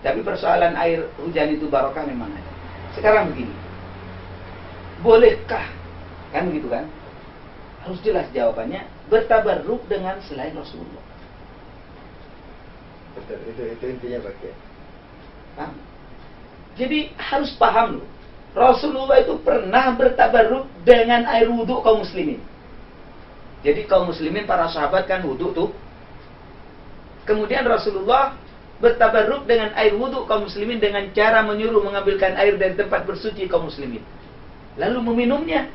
Tapi persoalan air hujan itu barokah memang ada. Sekarang begini, bolehkah, kan begitu kan? Harus jelas jawabannya, bertabarruk dengan selain Rasulullah.
Betul, itu intinya Pak Kiai.
Jadi harus paham loh, Rasulullah itu pernah bertabarruk dengan air wudhu kaum muslimin. Jadi kaum muslimin, para sahabat kan wudhu tuh, Kemudian Rasulullah bertabarruk dengan air wudhu kaum muslimin dengan cara menyuruh mengambilkan air dari tempat bersuci kaum muslimin, lalu meminumnya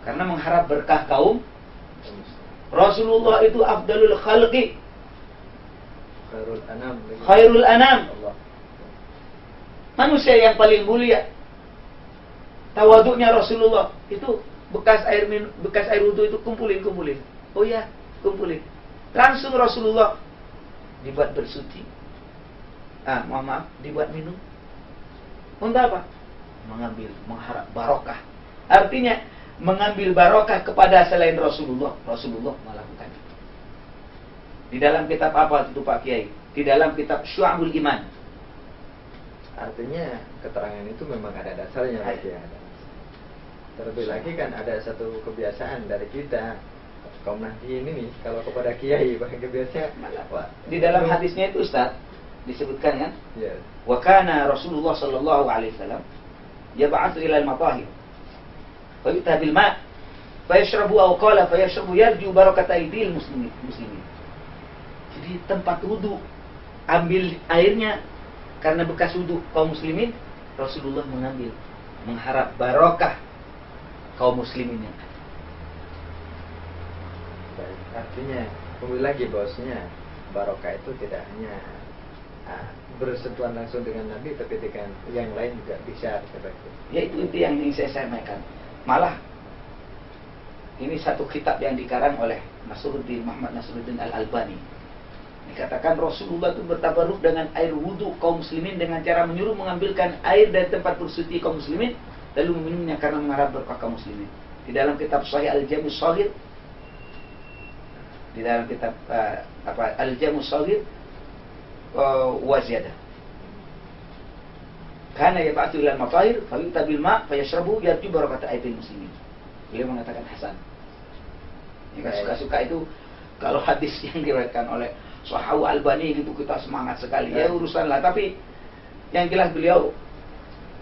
karena mengharap berkah kaum. Rasulullah itu afdalul khalqi, khairul anam, manusia yang paling mulia. Tawaduknya Rasulullah itu bekas air wudhu itu kumpulin. Oh ya, kumpulin. Langsung Rasulullah dibuat bersuci. Mohon maaf, dibuat minum. Untuk apa? Mengharap barokah. Artinya mengambil barokah kepada selain Rasulullah. Rasulullah melakukan itu. Di dalam kitab apa itu Pak Kiai? Di dalam kitab Syu'abul Iman.
Artinya keterangan itu memang ada dasarnya, Pak Kiai. Terlebih lagi kan ada satu kebiasaan dari kita kaum Nahdliyin ini, kalau kepada kiai pakai kebiasaan apa?
Di dalam hadisnya itu Ustaz disebutkan kan?
Ya.
Wa kana Rasulullah sallallahu alaihi wasallam yab'atsu ila al-matahir fa yu'ta bil ma' fa yashrabu aw qala fa yashrabu yarju barakata aydil muslimin. Jadi tempat wudu, ambil airnya karena bekas wudu kaum muslimin, Rasulullah mengambil mengharap barokah kaum muslimin yang ada.
Baik, artinya kembali lagi bahwasanya barokah itu tidak hanya bersentuhan langsung dengan Nabi, tapi dengan yang lain juga bisa seperti.
Ya itu yang ingin saya sampaikan. Malah ini satu kitab yang dikarang oleh Muhammad Nasruddin Al-Albani. Dikatakan Rasulullah itu bertabarruk dengan air wudhu kaum muslimin dengan cara menyuruh mengambilkan air dari tempat bersuci kaum muslimin lalu meminumnya karena mengharap berkah kaum muslimin. Di dalam kitab Sahih Al-Jami' Shaghir, di dalam kitab Al-Jami' Shaghir wa ziyadah. Kana yab'atsu ila al-matahir fa yu'ta bil ma' fa yashrabu yarju barakata aydil muslimin. Beliau mengatakan hasan. Jika suka-suka itu kalau hadis yang diriwayatkan oleh Sahih Al-Albani itu kita semangat sekali. Ya urusanlah, tapi yang jelas beliau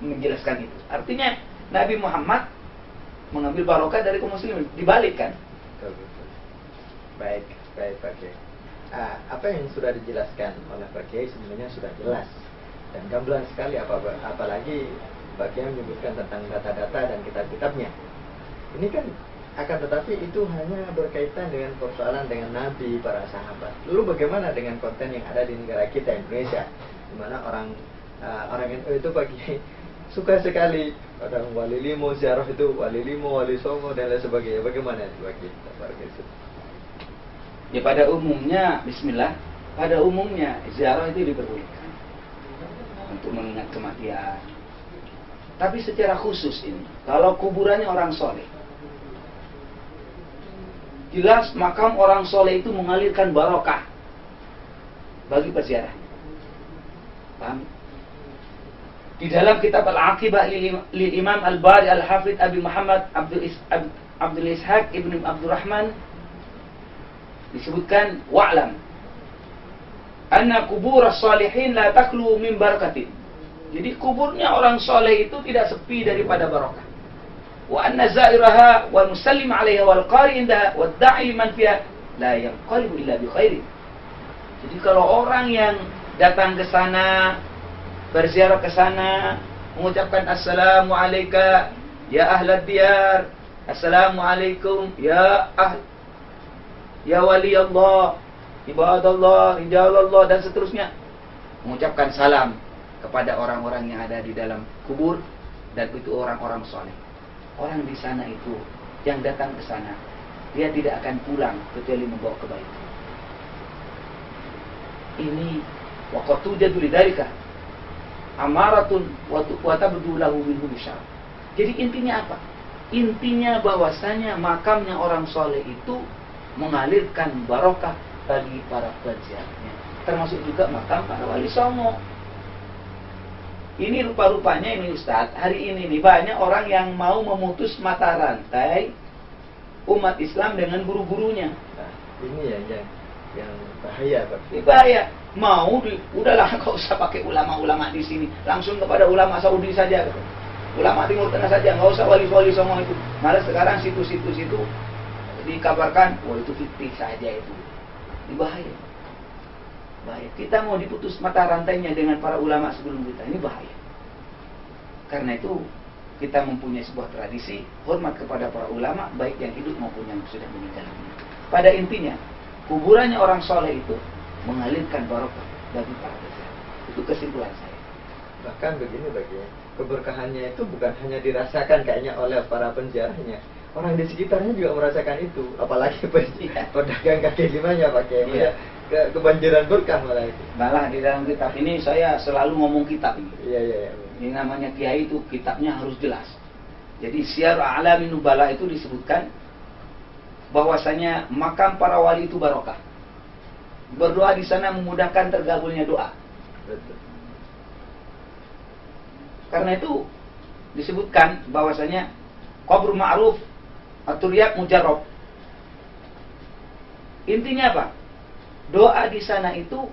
menjelaskan itu. Artinya Nabi Muhammad mengambil barokah dari kaum muslimin, dibalik kan?
Betul. Baik Pak Kiai. Apa yang sudah dijelaskan oleh Pak Kiai sebenarnya sudah jelas dan gamblang sekali, apalagi Pak Kiai menyebutkan tentang data-data dan kitab-kitabnya. Ini kan akan tetapi itu hanya berkaitan dengan persoalan dengan Nabi, para sahabat. Lalu bagaimana dengan konten yang ada di negara kita Indonesia, di mana orang NU itu Pak Kiai suka sekali pada wali limo, ziarah itu wali limo, wali songo dan lain sebagainya. Bagaimana itu Pak Kiai?
Ya pada umumnya, bismillah, pada umumnya ziarah itu diperbolehkan untuk mengingat kematian. Tapi secara khusus ini, kalau kuburannya orang soleh, jelas makam orang soleh itu mengalirkan barokah bagi peziarah. Paham? Di dalam kitab Al-Aqibah lil Imam Al-Bari Al-Hafidh Abi Muhammad Abdul Ishaq Ibn Abdurrahman disebutkan wa'lam anna kubur as-salihin la taklu min barakatin. Jadi kuburnya orang soleh itu tidak sepi daripada barokah. Wa anna zairaha wa musallim 'alaiha wal qari indaha wa da'i man fiha la yanqalibu illa bi khairin. Jadi kalau orang yang datang ke sana, berziarah ke sana, mengucapkan assalamu alayka ya ahlad diyar, assalamu alaikum ya wali Allah, ibadallah, rijalallah, dan seterusnya, mengucapkan salam kepada orang-orang yang ada di dalam kubur, dan itu orang-orang soleh. Orang di sana itu yang datang ke sana, dia tidak akan pulang kecuali membawa kebaikan. Ini waqtu jadul dzalika amaratun wa tabdu lahu minhu bisyarah. Jadi intinya apa? Intinya bahwasanya makamnya orang soleh itu mengalirkan barokah bagi para peziarahnya, termasuk juga makam para wali songo. Ini rupa-rupanya ini Ustadz, hari ini nih banyak orang yang mau memutus mata rantai umat Islam dengan guru-gurunya.
Nah, ini yang bahaya Pak.
Ini bahaya. Udahlah nggak usah pakai ulama-ulama di sini, langsung kepada ulama Saudi saja, ulama Timur Tengah saja, nggak usah wali-wali songo itu. Malah sekarang situs-situs itu dikabarkan, itu fiktif saja itu. Ini bahaya. bahaya. Kita mau diputus mata rantainya dengan para ulama sebelum kita, ini bahaya. Karena itu kita mempunyai sebuah tradisi hormat kepada para ulama, baik yang hidup maupun yang sudah meninggal dunia. Pada intinya, kuburannya orang soleh itu mengalirkan barokah bagi para peziarah. Itu kesimpulan saya.
Bahkan begini bagian, keberkahannya itu bukan hanya dirasakan kayaknya oleh para penziarahnya, orang di sekitarnya juga merasakan itu, apalagi pedagang kaki limanya pakai kebanjiran berkah malah itu.
Malah di dalam kitab ini saya selalu ngomong kitab ini.
Iya.
Ini namanya kiai itu kitabnya harus jelas. Jadi Syiar A'lamin Nubala itu disebutkan bahwasanya makam para wali itu barokah. Berdoa di sana memudahkan tergabulnya doa.
Betul.
Karena itu disebutkan bahwasanya qabr ma'ruf atau riyak mujarrab. Intinya apa? Doa di sana itu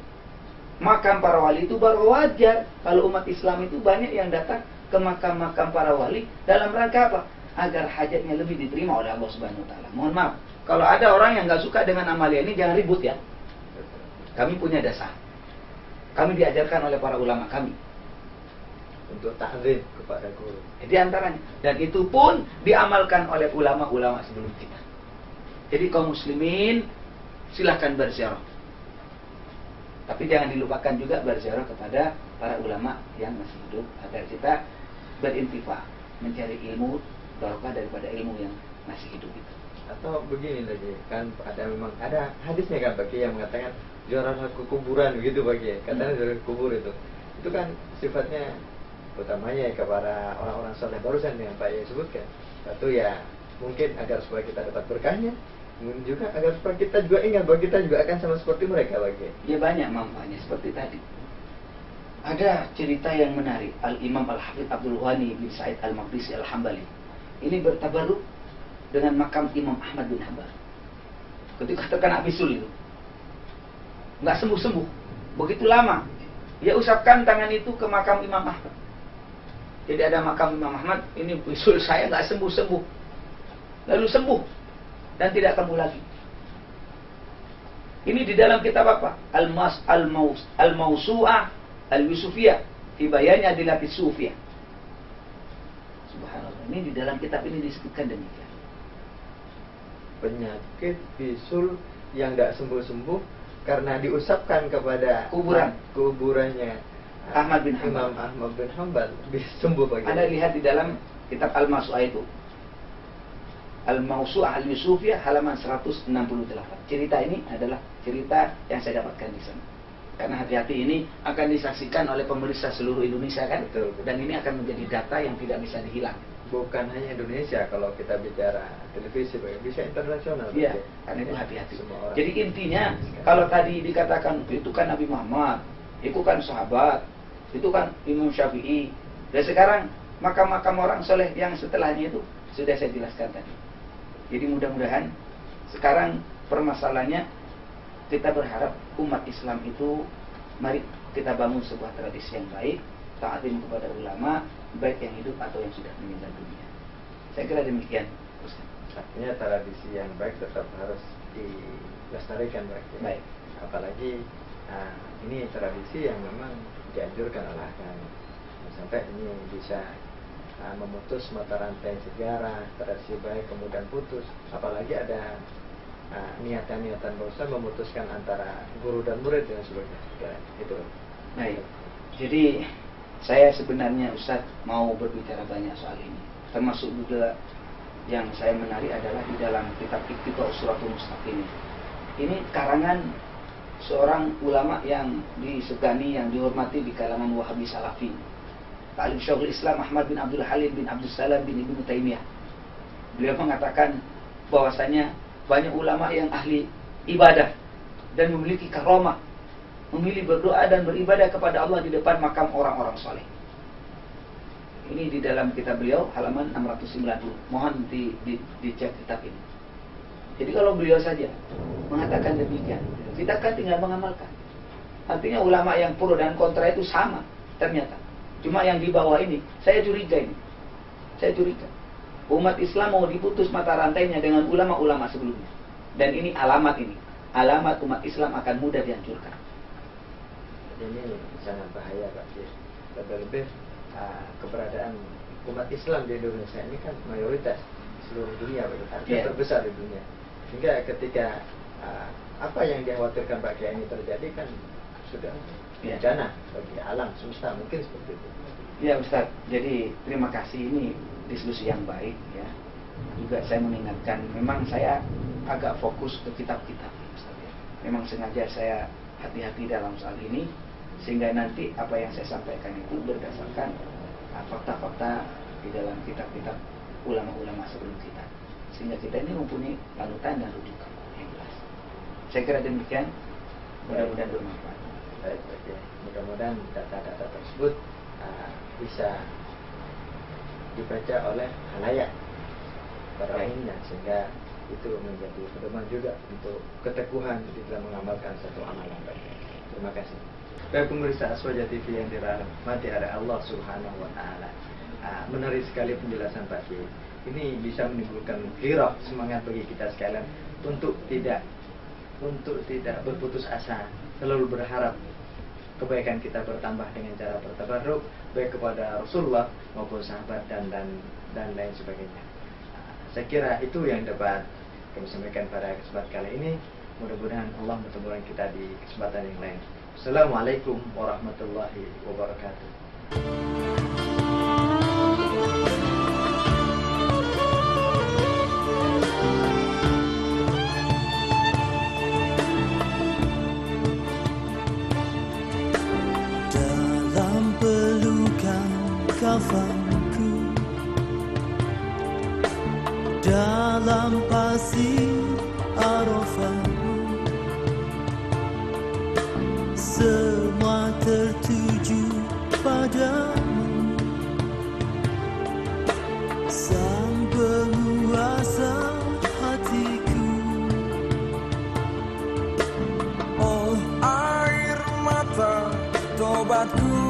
makam para wali itu baru wajar. Kalau umat Islam itu banyak yang datang ke makam-makam para wali dalam rangka apa? Agar hajatnya lebih diterima oleh Allah Subhanahu wa taala. Mohon maaf, kalau ada orang yang nggak suka dengan amalia ini jangan ribut ya. Kami punya dasar. Kami diajarkan oleh para ulama kami
Untuk ta'zim kepada guru.
di antaranya, dan itu pun diamalkan oleh ulama-ulama sebelum kita. Jadi kaum muslimin silahkan berziarah. Tapi jangan dilupakan juga berziarah kepada para ulama yang masih hidup agar kita berintifa, mencari ilmu barokah daripada ilmu yang masih hidup itu.
Atau begini lagi, kan memang ada hadisnya kan bagi yang mengatakan ziarah ke kuburan begitu bagi, katanya ziarah ke kubur itu kan sifatnya utamanya kepada orang-orang soleh barusan yang Pak Yai sebutkan. Satu ya mungkin agar supaya kita dapat berkahnya, kemudian juga agar supaya kita juga ingat bahwa kita juga akan sama seperti mereka bagi.
Ya banyak manfaatnya seperti tadi. Ada cerita yang menarik. Al-Imam Al-Hafidh Abdul Ghani bin Sa'id Al-Maqdisi Al-Hambali ini bertabaruk dengan makam Imam Ahmad bin Hanbal. Ketika terkena bisul itu nggak sembuh-sembuh, begitu lama dia usapkan tangan itu ke makam Imam Ahmad. Jadi ada makam Imam Ahmad, ini bisul saya nggak sembuh-sembuh, lalu sembuh dan tidak kambuh lagi. Ini di dalam kitab apa? Al-Mawsu'ah Al-Yusufiyah fi bayan adillati Sufiyah. Subhanallah. Ini di dalam kitab ini disebutkan demikian.
Penyakit bisul yang tidak sembuh-sembuh karena diusapkan kepada kuburannya
Ahmad bin Hanbal.
Imam Ahmad bin Hanbal sembuh bagi.
Anda lihat di dalam kitab Al-Mawsu'ah itu. Al-Mawsu'ah Al-Yusufiyah halaman 168. Cerita ini adalah cerita yang saya dapatkan di sana. Karena hati-hati ini akan disaksikan oleh pemerintah seluruh Indonesia kan?
Betul.
Dan ini akan menjadi data yang tidak bisa dihilang.
Bukan hanya Indonesia, kalau kita bicara televisi bisa internasional.
Iya, karena itu hati-hati.
Semua orang.
Jadi intinya kalau tadi dikatakan itu kan Nabi Muhammad, itu kan sahabat, itu kan Imam Syafi'i. Dan sekarang makam-makam orang soleh yang setelahnya itu sudah saya jelaskan tadi. Jadi mudah-mudahan sekarang permasalahannya kita berharap umat Islam itu mari kita bangun sebuah tradisi yang baik, ta'zim kepada ulama, baik yang hidup atau yang sudah meninggal dunia. Saya kira demikian.
Artinya tradisi yang baik tetap harus dilestarikan baik. Apalagi ini tradisi yang memang dianjurkan oleh agama. Sampai ini bisa memutus mata rantai sejarah, tradisi baik kemudian putus. Apalagi ada niatan-niatan bosan memutuskan antara guru dan murid dan sebagainya. Itu.
Baik. Jadi saya sebenarnya Ustaz mau berbicara banyak soal ini. Termasuk juga yang saya menarik adalah di dalam kitab Iqtida Usratul Mustaqim. Ini karangan seorang ulama yang disegani, yang dihormati di kalangan Wahabi Salafi. Alim Syekhul Islam Ahmad bin Abdul Halim bin Abdul Salam bin Ibnu Taimiyah. Beliau mengatakan bahwasanya banyak ulama yang ahli ibadah dan memiliki karamah, memilih berdoa dan beribadah kepada Allah di depan makam orang-orang soleh. Ini di dalam kitab beliau halaman 690. Mohon dicek kitab ini. Jadi kalau beliau saja mengatakan demikian, kita kan tinggal mengamalkan. Artinya ulama yang pro dan kontra itu sama ternyata. Cuma yang di bawah ini saya curiga ini. Saya curiga. Umat Islam mau diputus mata rantainya dengan ulama-ulama sebelumnya. Dan ini alamat umat Islam akan mudah dihancurkan.
ini sangat bahaya Pak Kiai. Lebih-lebih keberadaan umat Islam di Indonesia ini kan mayoritas di seluruh dunia, artinya terbesar di dunia. Sehingga ketika apa yang dikhawatirkan Pak Kiai ini terjadi kan sudah bencana bagi alam semesta, mungkin seperti itu.
Ya Ustaz, jadi terima kasih, ini diskusi yang baik ya. Juga saya mengingatkan, memang saya agak fokus ke kitab-kitab Ustaz ya. Memang sengaja saya hati-hati dalam soal ini, sehingga nanti apa yang saya sampaikan itu berdasarkan fakta-fakta di dalam kitab-kitab ulama-ulama sebelum kita, sehingga kita ini mempunyai panutan dan rujukan yang jelas. Saya kira demikian, mudah-mudahan bermanfaat.
Baik, mudah-mudahan data-data tersebut bisa dibaca oleh khalayak pada umumnya, sehingga itu menjadi pedoman juga untuk keteguhan di dalam mengamalkan satu amalan baik. Terima kasih. Baik pemirsa Aswaja TV yang dirahmati oleh Allah Subhanahu wa Ta'ala, menarik sekali penjelasan Pak Kiai. Ini bisa menimbulkan gairah, semangat bagi kita sekalian untuk tidak berputus asa, selalu berharap kebaikan kita bertambah dengan cara bertabarruk baik kepada Rasulullah maupun sahabat dan lain sebagainya. Saya kira itu yang dapat kami sampaikan pada kesempatan kali ini. Mudah-mudahan Allah mempertemukan kita di kesempatan yang lain. Assalamualaikum warahmatullahi wabarakatuh.
Dalam pelukan kafanku, dalam pasir Arafahmu, semua tertuju padamu, Sang Penguasa hatiku.
Oh air mata tobatku,